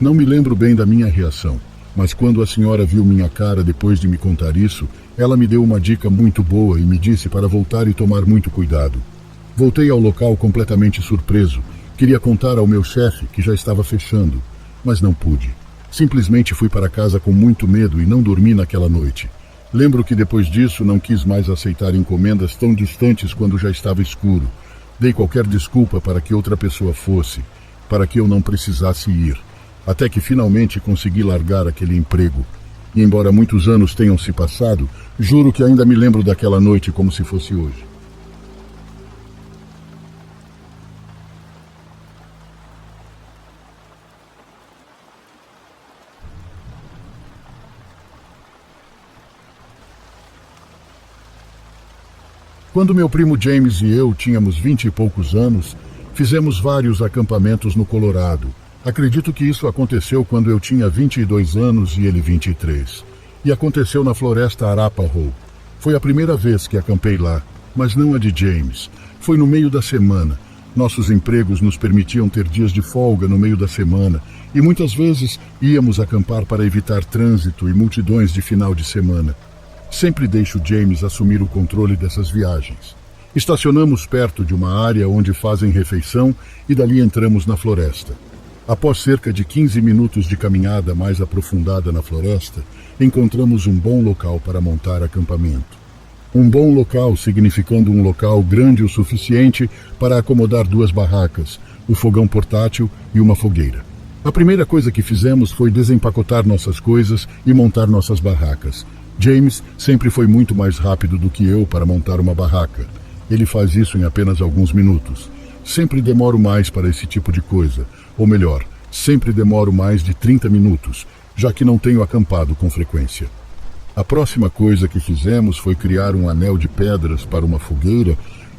Não me lembro bem da minha reação, mas quando a senhora viu minha cara depois de me contar isso, ela me deu uma dica muito boa e me disse para voltar e tomar muito cuidado. Voltei ao local completamente surpreso. Queria contar ao meu chefe que já estava fechando, mas não pude. Simplesmente fui para casa com muito medo e não dormi naquela noite. Lembro que depois disso não quis mais aceitar encomendas tão distantes quando já estava escuro. Dei qualquer desculpa para que outra pessoa fosse, para que eu não precisasse ir. Até que finalmente consegui largar aquele emprego. E embora muitos anos tenham se passado, juro que ainda me lembro daquela noite como se fosse hoje. Quando meu primo James e eu tínhamos 20 e poucos anos, fizemos vários acampamentos no Colorado. Acredito que isso aconteceu quando eu tinha 22 anos e ele 23. E aconteceu na floresta Arapahoe. Foi a primeira vez que acampei lá, mas não a de James. Foi no meio da semana. Nossos empregos nos permitiam ter dias de folga no meio da semana e muitas vezes íamos acampar para evitar trânsito e multidões de final de semana. Sempre deixo James assumir o controle dessas viagens. Estacionamos perto de uma área onde fazem refeição e dali entramos na floresta. Após cerca de 15 minutos de caminhada mais aprofundada na floresta, encontramos um bom local para montar acampamento. Um bom local significando um local grande o suficiente para acomodar 2 barracas, o fogão portátil e uma fogueira. A primeira coisa que fizemos foi desempacotar nossas coisas e montar nossas barracas. James sempre foi muito mais rápido do que eu para montar uma barraca. Ele faz isso em apenas alguns minutos. Sempre demoro mais para esse tipo de coisa, ou melhor, sempre demoro mais de 30 minutos, já que não tenho acampado com frequência. A próxima coisa que fizemos foi criar um anel de pedras para uma fogueira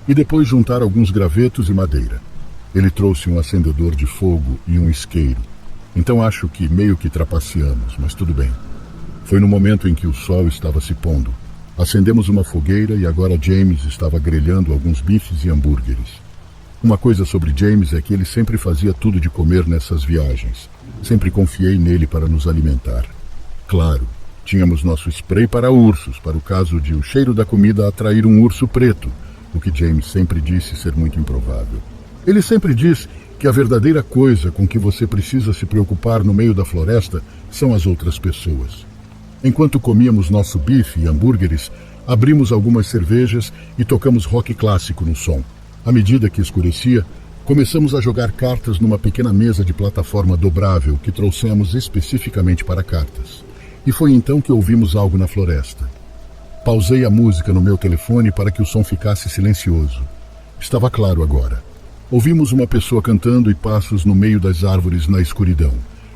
e depois juntar alguns gravetos e madeira. Ele trouxe um acendedor de fogo e um isqueiro. Então acho que meio que trapaceamos, mas tudo bem. Foi no momento em que o sol estava se pondo. Acendemos uma fogueira e agora James estava grelhando alguns bifes e hambúrgueres. Uma coisa sobre James é que ele sempre fazia tudo de comer nessas viagens. Sempre confiei nele para nos alimentar. Claro, tínhamos nosso spray para ursos, para o caso de o cheiro da comida atrair um urso preto, o que James sempre disse ser muito improvável. Ele sempre diz que a verdadeira coisa com que você precisa se preocupar no meio da floresta são as outras pessoas. Enquanto comíamos nosso bife e hambúrgueres, abrimos algumas cervejas e tocamos rock clássico no som. À medida que escurecia, começamos a jogar cartas numa pequena mesa de plataforma dobrável que trouxemos especificamente para cartas. E foi então que ouvimos algo na floresta. Pausei a música no meu telefone para que o som ficasse silencioso. Estava claro agora. Ouvimos uma pessoa cantando e passos no meio das árvores na escuridão.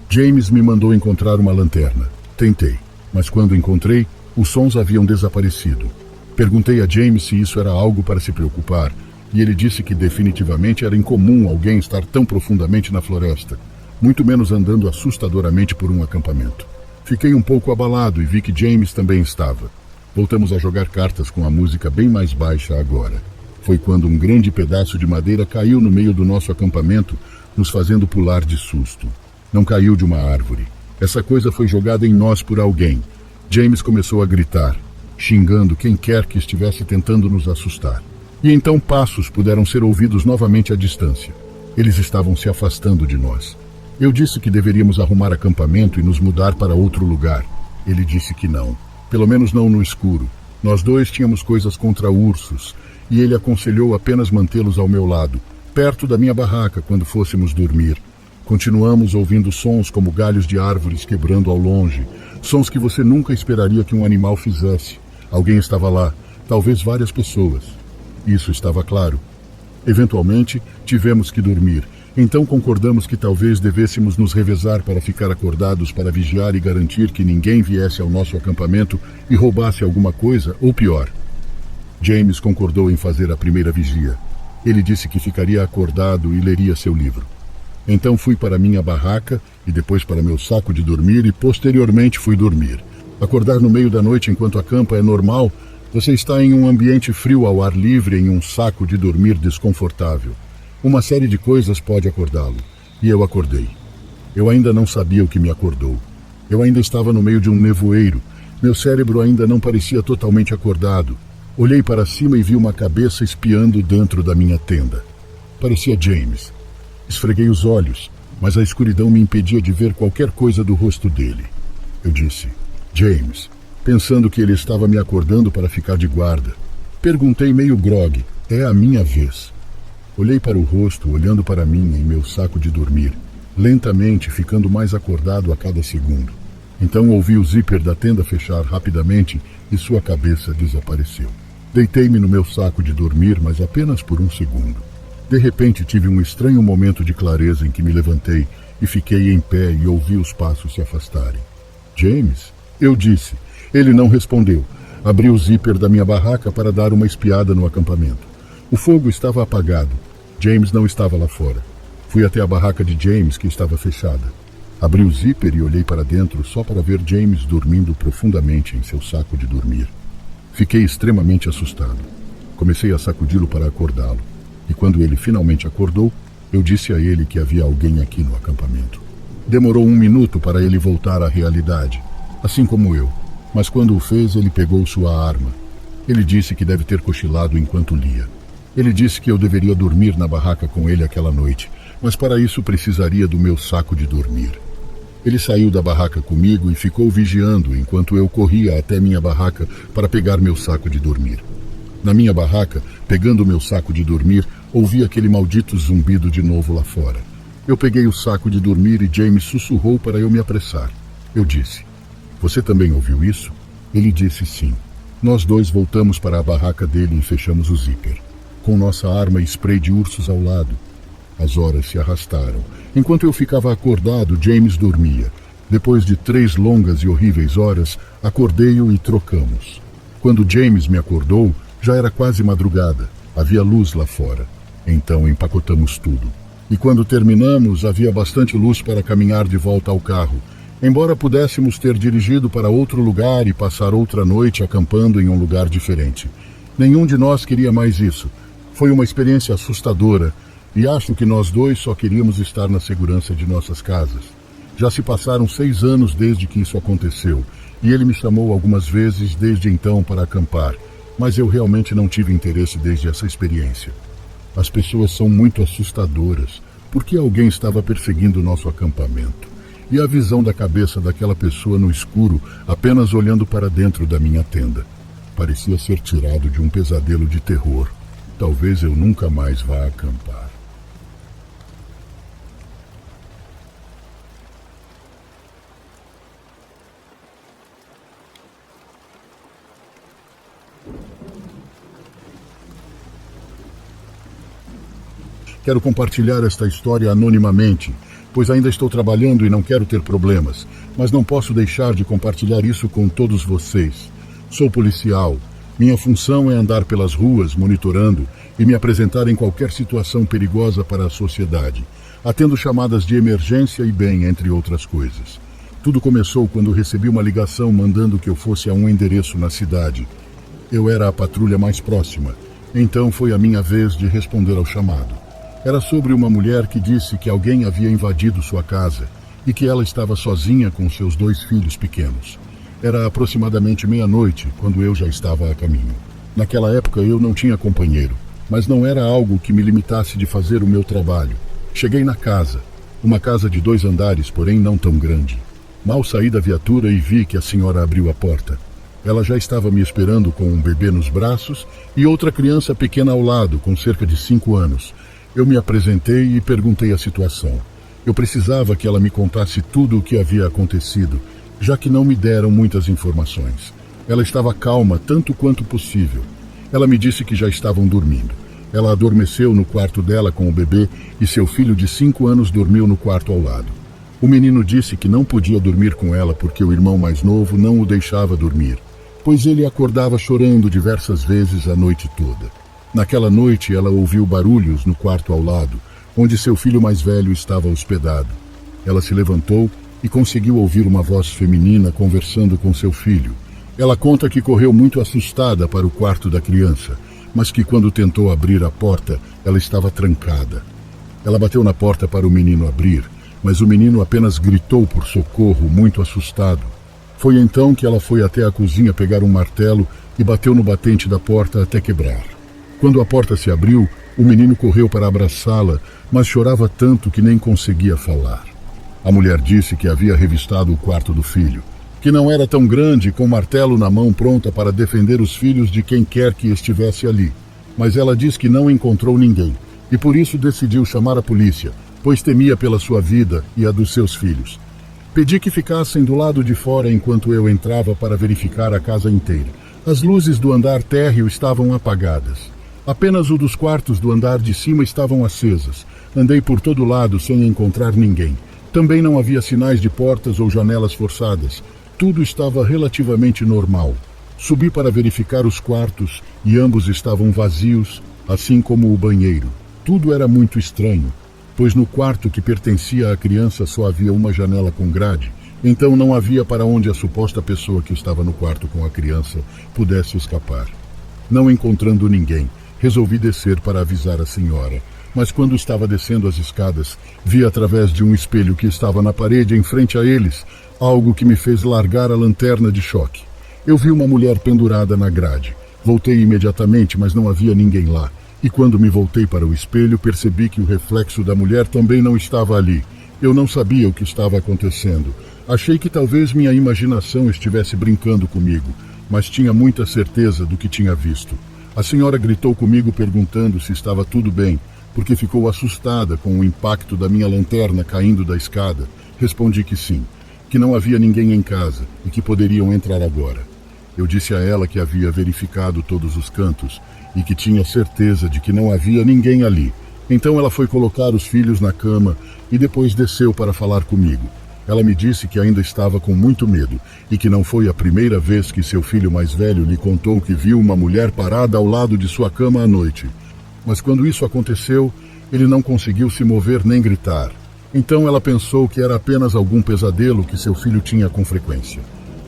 James me mandou encontrar uma lanterna. Tentei, mas quando encontrei, os sons haviam desaparecido. Perguntei a James se isso era algo para se preocupar, e ele disse que definitivamente era incomum alguém estar tão profundamente na floresta, muito menos andando assustadoramente por um acampamento. Fiquei um pouco abalado e vi que James também estava. Voltamos a jogar cartas com a música bem mais baixa agora. Foi quando um grande pedaço de madeira caiu no meio do nosso acampamento, nos fazendo pular de susto. Não caiu de uma árvore. Essa coisa foi jogada em nós por alguém. James começou a gritar, xingando quem quer que estivesse tentando nos assustar. E então passos puderam ser ouvidos novamente à distância. Eles estavam se afastando de nós. Eu disse que deveríamos arrumar acampamento e nos mudar para outro lugar. Ele disse que não. Pelo menos não no escuro. Nós dois tínhamos coisas contra ursos, e ele aconselhou apenas mantê-los ao meu lado, perto da minha barraca quando fôssemos dormir. Continuamos ouvindo sons como galhos de árvores quebrando ao longe, sons que você nunca esperaria que um animal fizesse. Alguém estava lá, talvez várias pessoas. Isso estava claro. Eventualmente, tivemos que dormir. Então concordamos que talvez devêssemos nos revezar para ficar acordados para vigiar e garantir que ninguém viesse ao nosso acampamento e roubasse alguma coisa, ou pior. James concordou em fazer a primeira vigia. Ele disse que ficaria acordado e leria seu livro. Então fui para minha barraca e depois para meu saco de dormir e posteriormente fui dormir. Acordar no meio da noite enquanto acampa é normal. Você está em um ambiente frio ao ar livre em um saco de dormir desconfortável. Uma série de coisas pode acordá-lo. E eu acordei. Eu ainda não sabia o que me acordou. Eu ainda estava no meio de um nevoeiro. Meu cérebro ainda não parecia totalmente acordado. Olhei para cima e vi uma cabeça espiando dentro da minha tenda. Parecia James. Esfreguei os olhos, mas a escuridão me impedia de ver qualquer coisa do rosto dele. Eu disse, James, pensando que ele estava me acordando para ficar de guarda. Perguntei meio grogue, é a minha vez. Olhei para o rosto, olhando para mim em meu saco de dormir, lentamente ficando mais acordado a cada segundo. Então ouvi o zíper da tenda fechar rapidamente e sua cabeça desapareceu. Deitei-me no meu saco de dormir, mas apenas por um segundo. De repente tive um estranho momento de clareza em que me levantei e fiquei em pé e ouvi os passos se afastarem. James? Eu disse. Ele não respondeu. Abri o zíper da minha barraca para dar uma espiada no acampamento. O fogo estava apagado. James não estava lá fora. Fui até a barraca de James, que estava fechada. Abri o zíper e olhei para dentro só para ver James dormindo profundamente em seu saco de dormir. Fiquei extremamente assustado. Comecei a sacudi-lo para acordá-lo. E quando ele finalmente acordou, eu disse a ele que havia alguém aqui no acampamento. Demorou 1 minuto para ele voltar à realidade, assim como eu. Mas quando o fez, ele pegou sua arma. Ele disse que deve ter cochilado enquanto lia. Ele disse que eu deveria dormir na barraca com ele aquela noite, mas para isso precisaria do meu saco de dormir. Ele saiu da barraca comigo e ficou vigiando enquanto eu corria até minha barraca para pegar meu saco de dormir. Na minha barraca, pegando meu saco de dormir, ouvi aquele maldito zumbido de novo lá fora. Eu peguei o saco de dormir e James sussurrou para eu me apressar. Eu disse: "Você também ouviu isso?" Ele disse sim. Nós dois voltamos para a barraca dele e fechamos o zíper, com nossa arma e spray de ursos ao lado. As horas se arrastaram. Enquanto eu ficava acordado, James dormia. Depois de 3 longas e horríveis horas, acordei-o e trocamos. Quando James me acordou, já era quase madrugada. Havia luz lá fora. Então empacotamos tudo. E quando terminamos, havia bastante luz para caminhar de volta ao carro. Embora pudéssemos ter dirigido para outro lugar e passar outra noite acampando em um lugar diferente. Nenhum de nós queria mais isso. Foi uma experiência assustadora e acho que nós dois só queríamos estar na segurança de nossas casas. Já se passaram 6 anos desde que isso aconteceu e ele me chamou algumas vezes desde então para acampar, mas eu realmente não tive interesse desde essa experiência. As pessoas são muito assustadoras, porque alguém estava perseguindo nosso acampamento. E a visão da cabeça daquela pessoa no escuro, apenas olhando para dentro da minha tenda. Parecia ser tirado de um pesadelo de terror. Talvez eu nunca mais vá acampar. Quero compartilhar esta história anonimamente, pois ainda estou trabalhando e não quero ter problemas, mas não posso deixar de compartilhar isso com todos vocês. Sou policial. Minha função é andar pelas ruas, monitorando e me apresentar em qualquer situação perigosa para a sociedade, atendo chamadas de emergência e bem, entre outras coisas. Tudo começou quando recebi uma ligação mandando que eu fosse a um endereço na cidade. Eu era a patrulha mais próxima, então foi a minha vez de responder ao chamado. Era sobre uma mulher que disse que alguém havia invadido sua casa e que ela estava sozinha com seus 2 filhos pequenos. Era aproximadamente meia-noite, quando eu já estava a caminho. Naquela época eu não tinha companheiro, mas não era algo que me limitasse de fazer o meu trabalho. Cheguei na casa, uma casa de 2 andares, porém não tão grande. Mal saí da viatura e vi que a senhora abriu a porta. Ela já estava me esperando com um bebê nos braços e outra criança pequena ao lado, com cerca de 5 anos. Eu me apresentei e perguntei a situação. Eu precisava que ela me contasse tudo o que havia acontecido, já que não me deram muitas informações. Ela estava calma tanto quanto possível. Ela me disse que já estavam dormindo. Ela adormeceu no quarto dela com o bebê e seu filho de 5 anos dormiu no quarto ao lado. O menino disse que não podia dormir com ela porque o irmão mais novo não o deixava dormir, pois ele acordava chorando diversas vezes a noite toda. Naquela noite, ela ouviu barulhos no quarto ao lado, onde seu filho mais velho estava hospedado. Ela se levantou e conseguiu ouvir uma voz feminina conversando com seu filho. Ela conta que correu muito assustada para o quarto da criança, mas que quando tentou abrir a porta, ela estava trancada. Ela bateu na porta para o menino abrir, mas o menino apenas gritou por socorro, muito assustado. Foi então que ela foi até a cozinha pegar um martelo e bateu no batente da porta até quebrar. Quando a porta se abriu, o menino correu para abraçá-la, mas chorava tanto que nem conseguia falar. A mulher disse que havia revistado o quarto do filho, que não era tão grande, com martelo na mão pronta para defender os filhos de quem quer que estivesse ali. Mas ela diz que não encontrou ninguém, e por isso decidiu chamar a polícia, pois temia pela sua vida e a dos seus filhos. Pedi que ficassem do lado de fora enquanto eu entrava para verificar a casa inteira. As luzes do andar térreo estavam apagadas. Apenas o dos quartos do andar de cima estavam acesas. Andei por todo lado sem encontrar ninguém. Também não havia sinais de portas ou janelas forçadas. Tudo estava relativamente normal. Subi para verificar os quartos e ambos estavam vazios, assim como o banheiro. Tudo era muito estranho, pois no quarto que pertencia à criança só havia uma janela com grade, então não havia para onde a suposta pessoa que estava no quarto com a criança pudesse escapar. Não encontrando ninguém, resolvi descer para avisar a senhora, mas quando estava descendo as escadas, vi através de um espelho que estava na parede em frente a eles, algo que me fez largar a lanterna de choque. Eu vi uma mulher pendurada na grade. Voltei imediatamente, mas não havia ninguém lá. E quando me voltei para o espelho, percebi que o reflexo da mulher também não estava ali. Eu não sabia o que estava acontecendo. Achei que talvez minha imaginação estivesse brincando comigo, mas tinha muita certeza do que tinha visto. A senhora gritou comigo perguntando se estava tudo bem, porque ficou assustada com o impacto da minha lanterna caindo da escada. Respondi que sim, que não havia ninguém em casa e que poderiam entrar agora. Eu disse a ela que havia verificado todos os cantos e que tinha certeza de que não havia ninguém ali. Então ela foi colocar os filhos na cama e depois desceu para falar comigo. Ela me disse que ainda estava com muito medo e que não foi a primeira vez que seu filho mais velho lhe contou que viu uma mulher parada ao lado de sua cama à noite. Mas quando isso aconteceu, ele não conseguiu se mover nem gritar. Então ela pensou que era apenas algum pesadelo que seu filho tinha com frequência.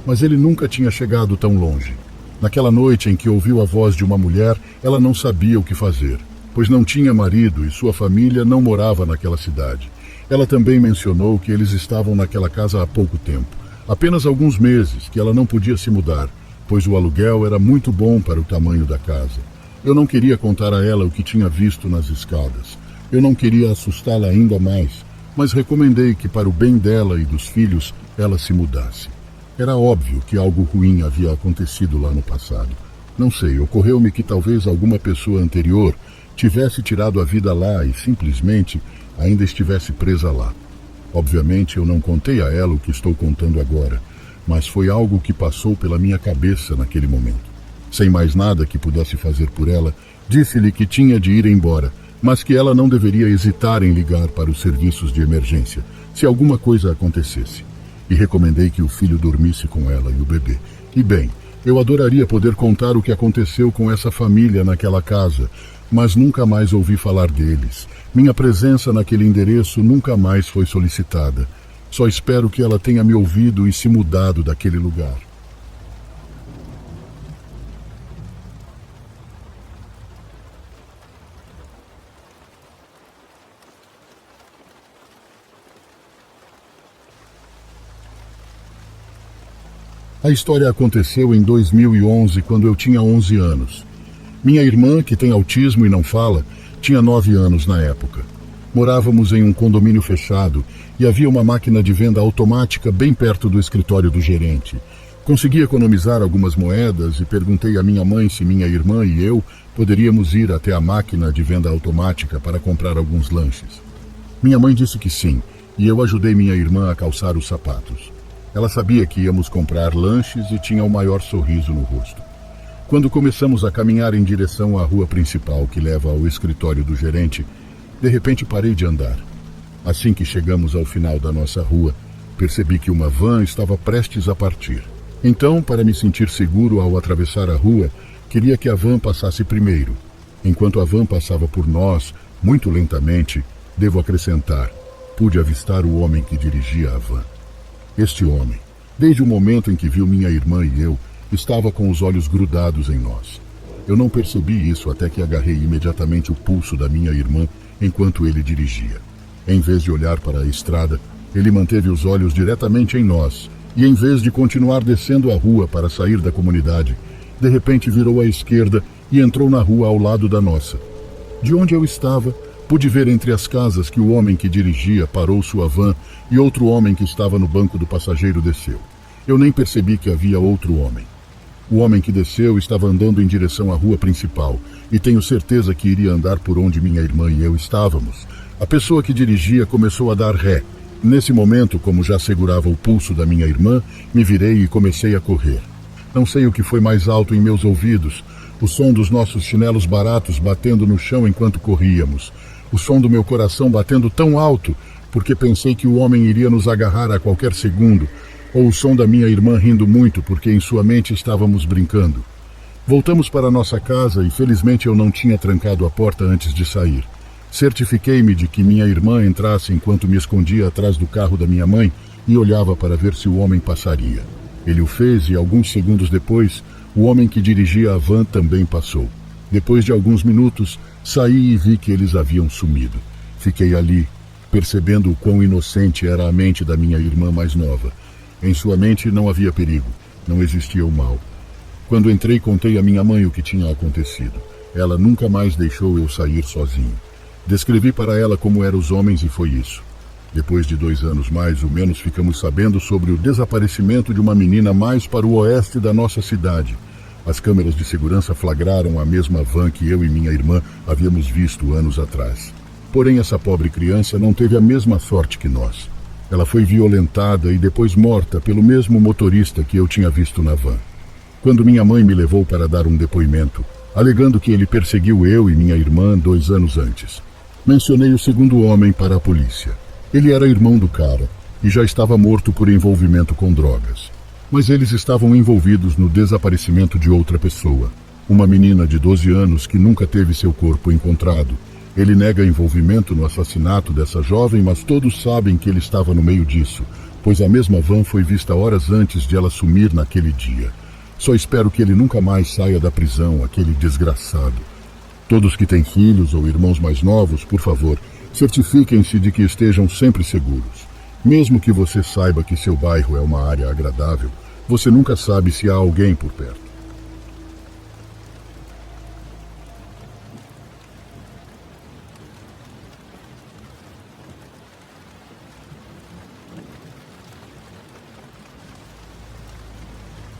Mas ele nunca tinha chegado tão longe. Naquela noite em que ouviu a voz de uma mulher, ela não sabia o que fazer, pois não tinha marido e sua família não morava naquela cidade. Ela também mencionou que eles estavam naquela casa há pouco tempo, apenas alguns meses, que ela não podia se mudar, pois o aluguel era muito bom para o tamanho da casa. Eu não queria contar a ela o que tinha visto nas escadas. Eu não queria assustá-la ainda mais, mas recomendei que, para o bem dela e dos filhos, ela se mudasse. Era óbvio que algo ruim havia acontecido lá no passado. Não sei, ocorreu-me que talvez alguma pessoa anterior tivesse tirado a vida lá e simplesmente ainda estivesse presa lá. Obviamente eu não contei a ela o que estou contando agora, mas foi algo que passou pela minha cabeça naquele momento. Sem mais nada que pudesse fazer por ela, disse-lhe que tinha de ir embora, mas que ela não deveria hesitar em ligar para os serviços de emergência, se alguma coisa acontecesse. E recomendei que o filho dormisse com ela e o bebê. E bem, eu adoraria poder contar o que aconteceu com essa família naquela casa, mas nunca mais ouvi falar deles. Minha presença naquele endereço nunca mais foi solicitada. Só espero que ela tenha me ouvido e se mudado daquele lugar. A história aconteceu em 2011, quando eu tinha 11 anos. Minha irmã, que tem autismo e não fala, tinha 9 anos na época. Morávamos em um condomínio fechado e havia uma máquina de venda automática bem perto do escritório do gerente. Consegui economizar algumas moedas e perguntei à minha mãe se minha irmã e eu poderíamos ir até a máquina de venda automática para comprar alguns lanches. Minha mãe disse que sim, e eu ajudei minha irmã a calçar os sapatos. Ela sabia que íamos comprar lanches e tinha o maior sorriso no rosto. Quando começamos a caminhar em direção à rua principal que leva ao escritório do gerente, de repente parei de andar. Assim que chegamos ao final da nossa rua, percebi que uma van estava prestes a partir. Então, para me sentir seguro ao atravessar a rua, queria que a van passasse primeiro. Enquanto a van passava por nós, muito lentamente, devo acrescentar, pude avistar o homem que dirigia a van. Este homem, desde o momento em que viu minha irmã e eu, estava com os olhos grudados em nós. Eu não percebi isso até que agarrei imediatamente o pulso da minha irmã enquanto ele dirigia. Em vez de olhar para a estrada, ele manteve os olhos diretamente em nós e, em vez de continuar descendo a rua para sair da comunidade, de repente virou à esquerda e entrou na rua ao lado da nossa. De onde eu estava, pude ver entre as casas que o homem que dirigia parou sua van e outro homem que estava no banco do passageiro desceu. Eu nem percebi que havia outro homem. O homem que desceu estava andando em direção à rua principal e tenho certeza que iria andar por onde minha irmã e eu estávamos. A pessoa que dirigia começou a dar ré. Nesse momento, como já segurava o pulso da minha irmã, me virei e comecei a correr. Não sei o que foi mais alto em meus ouvidos, o som dos nossos chinelos baratos batendo no chão enquanto corríamos, o som do meu coração batendo tão alto porque pensei que o homem iria nos agarrar a qualquer segundo, ou o som da minha irmã rindo muito porque em sua mente estávamos brincando. Voltamos para nossa casa e felizmente eu não tinha trancado a porta antes de sair. Certifiquei-me de que minha irmã entrasse enquanto me escondia atrás do carro da minha mãe e olhava para ver se o homem passaria. Ele o fez e alguns segundos depois, o homem que dirigia a van também passou. Depois de alguns minutos, saí e vi que eles haviam sumido. Fiquei ali, percebendo o quão inocente era a mente da minha irmã mais nova. Em sua mente não havia perigo, não existia o mal. Quando entrei, contei à minha mãe o que tinha acontecido. Ela nunca mais deixou eu sair sozinho. Descrevi para ela como eram os homens e foi isso. Depois de 2 anos mais ou menos, ficamos sabendo sobre o desaparecimento de uma menina mais para o oeste da nossa cidade. As câmeras de segurança flagraram a mesma van que eu e minha irmã havíamos visto anos atrás. Porém, essa pobre criança não teve a mesma sorte que nós. Ela foi violentada e depois morta pelo mesmo motorista que eu tinha visto na van. Quando minha mãe me levou para dar um depoimento, alegando que ele perseguiu eu e minha irmã 2 anos antes, mencionei o segundo homem para a polícia. Ele era irmão do cara e já estava morto por envolvimento com drogas. Mas eles estavam envolvidos no desaparecimento de outra pessoa, uma menina de 12 anos que nunca teve seu corpo encontrado. Ele nega envolvimento no assassinato dessa jovem, mas todos sabem que ele estava no meio disso, pois a mesma van foi vista horas antes de ela sumir naquele dia. Só espero que ele nunca mais saia da prisão, aquele desgraçado. Todos que têm filhos ou irmãos mais novos, por favor, certifiquem-se de que estejam sempre seguros. Mesmo que você saiba que seu bairro é uma área agradável, você nunca sabe se há alguém por perto.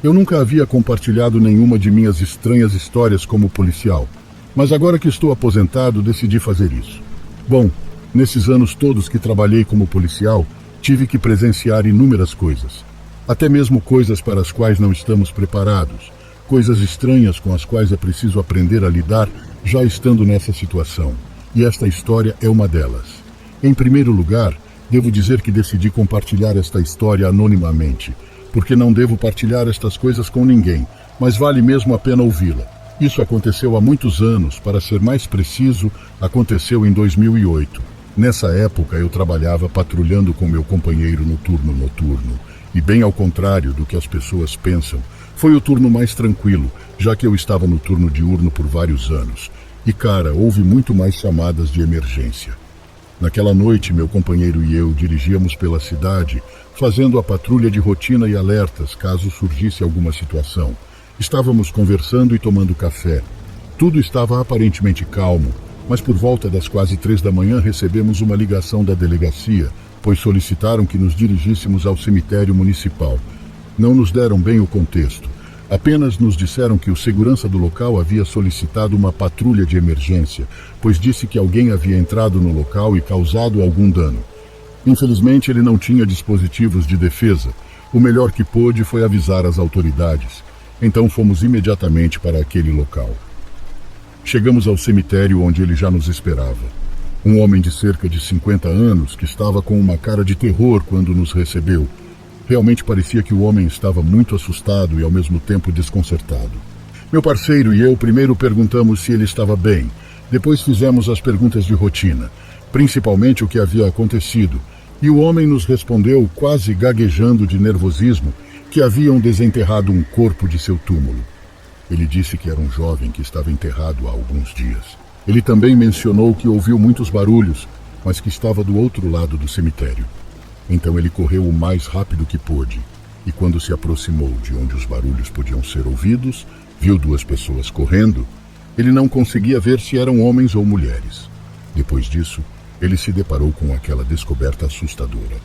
Eu nunca havia compartilhado nenhuma de minhas estranhas histórias como policial, mas agora que estou aposentado, decidi fazer isso. Bom, nesses anos todos que trabalhei como policial, tive que presenciar inúmeras coisas. Até mesmo coisas para as quais não estamos preparados. Coisas estranhas com as quais é preciso aprender a lidar já estando nessa situação. E esta história é uma delas. Em primeiro lugar, devo dizer que decidi compartilhar esta história anonimamente, porque não devo partilhar estas coisas com ninguém, mas vale mesmo a pena ouvi-la. Isso aconteceu há muitos anos, para ser mais preciso, aconteceu em 2008. Nessa época eu trabalhava patrulhando com meu companheiro no turno noturno, e bem ao contrário do que as pessoas pensam, foi o turno mais tranquilo, já que eu estava no turno diurno por vários anos. E cara, houve muito mais chamadas de emergência. Naquela noite, meu companheiro e eu dirigíamos pela cidade, fazendo a patrulha de rotina e alertas caso surgisse alguma situação. Estávamos conversando e tomando café. Tudo estava aparentemente calmo, mas por volta das quase 3 da manhã recebemos uma ligação da delegacia, pois solicitaram que nos dirigíssemos ao cemitério municipal. Não nos deram bem o contexto. Apenas nos disseram que o segurança do local havia solicitado uma patrulha de emergência, pois disse que alguém havia entrado no local e causado algum dano. Infelizmente, ele não tinha dispositivos de defesa. O melhor que pôde foi avisar as autoridades. Então fomos imediatamente para aquele local. Chegamos ao cemitério onde ele já nos esperava. Um homem de cerca de 50 anos que estava com uma cara de terror quando nos recebeu. Realmente parecia que o homem estava muito assustado e ao mesmo tempo desconcertado. Meu parceiro e eu primeiro perguntamos se ele estava bem. Depois fizemos as perguntas de rotina, principalmente o que havia acontecido. E o homem nos respondeu, quase gaguejando de nervosismo, que haviam desenterrado um corpo de seu túmulo. Ele disse que era um jovem que estava enterrado há alguns dias. Ele também mencionou que ouviu muitos barulhos, mas que estava do outro lado do cemitério. Então ele correu o mais rápido que pôde, e quando se aproximou de onde os barulhos podiam ser ouvidos, viu 2 pessoas correndo. Ele não conseguia ver se eram homens ou mulheres. Depois disso, ele se deparou com aquela descoberta assustadora.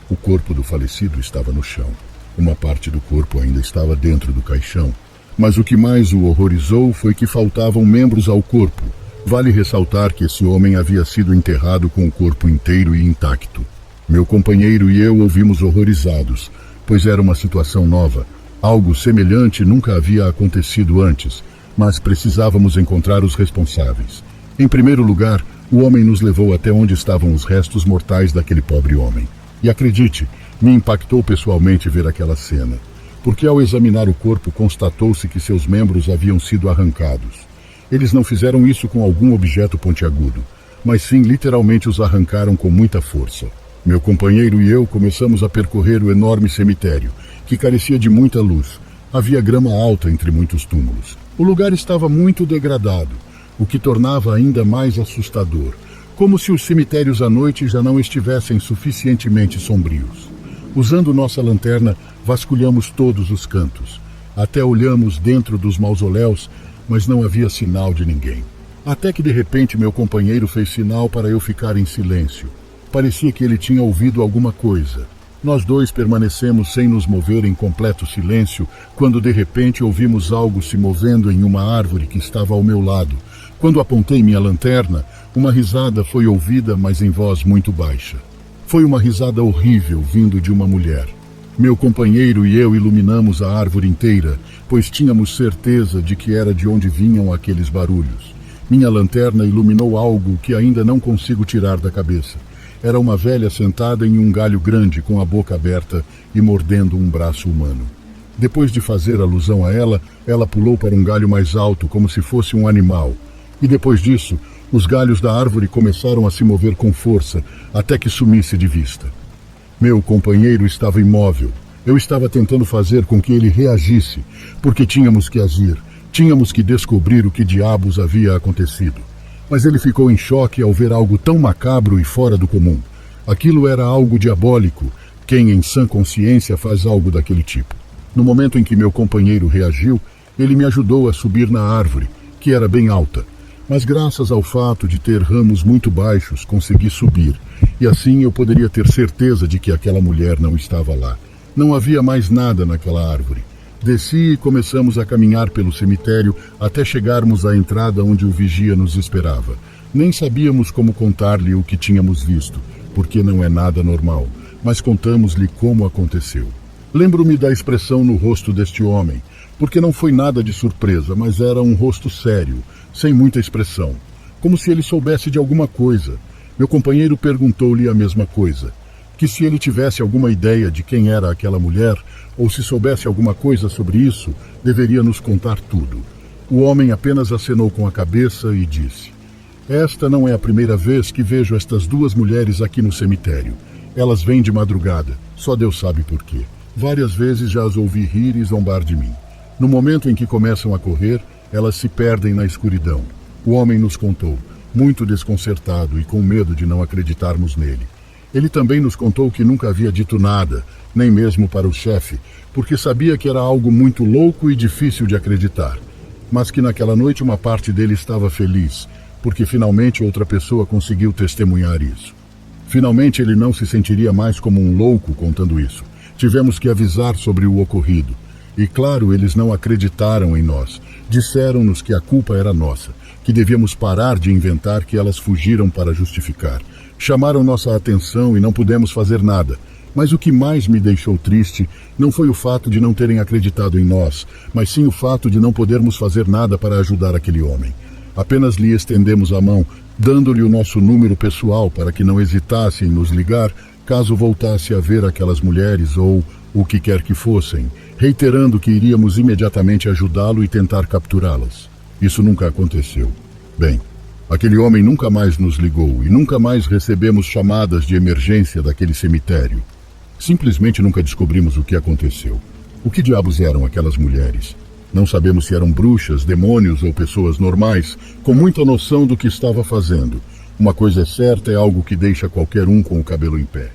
O corpo do falecido estava no chão. Uma parte do corpo ainda estava dentro do caixão, mas o que mais o horrorizou foi que faltavam membros ao corpo. Vale ressaltar que esse homem havia sido enterrado com o corpo inteiro e intacto. Meu companheiro e eu ouvimos horrorizados, pois era uma situação nova. Algo semelhante nunca havia acontecido antes, mas precisávamos encontrar os responsáveis. Em primeiro lugar, o homem nos levou até onde estavam os restos mortais daquele pobre homem. E acredite, me impactou pessoalmente ver aquela cena, porque ao examinar o corpo constatou-se que seus membros haviam sido arrancados. Eles não fizeram isso com algum objeto pontiagudo, mas sim literalmente os arrancaram com muita força. Meu companheiro e eu começamos a percorrer o enorme cemitério, que carecia de muita luz. Havia grama alta entre muitos túmulos. O lugar estava muito degradado, o que tornava ainda mais assustador, como se os cemitérios à noite já não estivessem suficientemente sombrios. Usando nossa lanterna, vasculhamos todos os cantos. Até olhamos dentro dos mausoléus, mas não havia sinal de ninguém. Até que de repente meu companheiro fez sinal para eu ficar em silêncio. Parecia que ele tinha ouvido alguma coisa. Nós dois permanecemos sem nos mover em completo silêncio, quando de repente ouvimos algo se movendo em uma árvore que estava ao meu lado. Quando apontei minha lanterna, uma risada foi ouvida, mas em voz muito baixa. Foi uma risada horrível vindo de uma mulher. Meu companheiro e eu iluminamos a árvore inteira, pois tínhamos certeza de que era de onde vinham aqueles barulhos. Minha lanterna iluminou algo que ainda não consigo tirar da cabeça. Era uma velha sentada em um galho grande com a boca aberta e mordendo um braço humano. Depois de fazer alusão a ela, ela pulou para um galho mais alto, como se fosse um animal. E depois disso, os galhos da árvore começaram a se mover com força, até que sumisse de vista. Meu companheiro estava imóvel. Eu estava tentando fazer com que ele reagisse, porque tínhamos que agir, tínhamos que descobrir o que diabos havia acontecido. Mas ele ficou em choque ao ver algo tão macabro e fora do comum. Aquilo era algo diabólico. Quem em sã consciência faz algo daquele tipo? No momento em que meu companheiro reagiu, ele me ajudou a subir na árvore, que era bem alta. Mas graças ao fato de ter ramos muito baixos, consegui subir. E assim eu poderia ter certeza de que aquela mulher não estava lá. Não havia mais nada naquela árvore. Desci e começamos a caminhar pelo cemitério até chegarmos à entrada onde o vigia nos esperava. Nem sabíamos como contar-lhe o que tínhamos visto, porque não é nada normal, mas contamos-lhe como aconteceu. Lembro-me da expressão no rosto deste homem, porque não foi nada de surpresa, mas era um rosto sério, sem muita expressão, como se ele soubesse de alguma coisa. Meu companheiro perguntou-lhe a mesma coisa, que se ele tivesse alguma ideia de quem era aquela mulher, ou se soubesse alguma coisa sobre isso, deveria nos contar tudo. O homem apenas acenou com a cabeça e disse: "Esta não é a primeira vez que vejo estas duas mulheres aqui no cemitério. Elas vêm de madrugada, só Deus sabe por quê. Várias vezes já as ouvi rir e zombar de mim. No momento em que começam a correr, elas se perdem na escuridão." O homem nos contou, muito desconcertado e com medo de não acreditarmos nele. Ele também nos contou que nunca havia dito nada, nem mesmo para o chefe, porque sabia que era algo muito louco e difícil de acreditar. Mas que naquela noite uma parte dele estava feliz, porque finalmente outra pessoa conseguiu testemunhar isso. Finalmente ele não se sentiria mais como um louco contando isso. Tivemos que avisar sobre o ocorrido. E claro, eles não acreditaram em nós. Disseram-nos que a culpa era nossa, que devíamos parar de inventar que elas fugiram para justificar. Chamaram nossa atenção e não pudemos fazer nada. Mas o que mais me deixou triste não foi o fato de não terem acreditado em nós, mas sim o fato de não podermos fazer nada para ajudar aquele homem. Apenas lhe estendemos a mão, dando-lhe o nosso número pessoal para que não hesitasse em nos ligar caso voltasse a ver aquelas mulheres ou o que quer que fossem, reiterando que iríamos imediatamente ajudá-lo e tentar capturá-las. Isso nunca aconteceu. Bem, aquele homem nunca mais nos ligou e nunca mais recebemos chamadas de emergência daquele cemitério. Simplesmente nunca descobrimos o que aconteceu. O que diabos eram aquelas mulheres? Não sabemos se eram bruxas, demônios ou pessoas normais, com muita noção do que estava fazendo. Uma coisa é certa, é algo que deixa qualquer um com o cabelo em pé.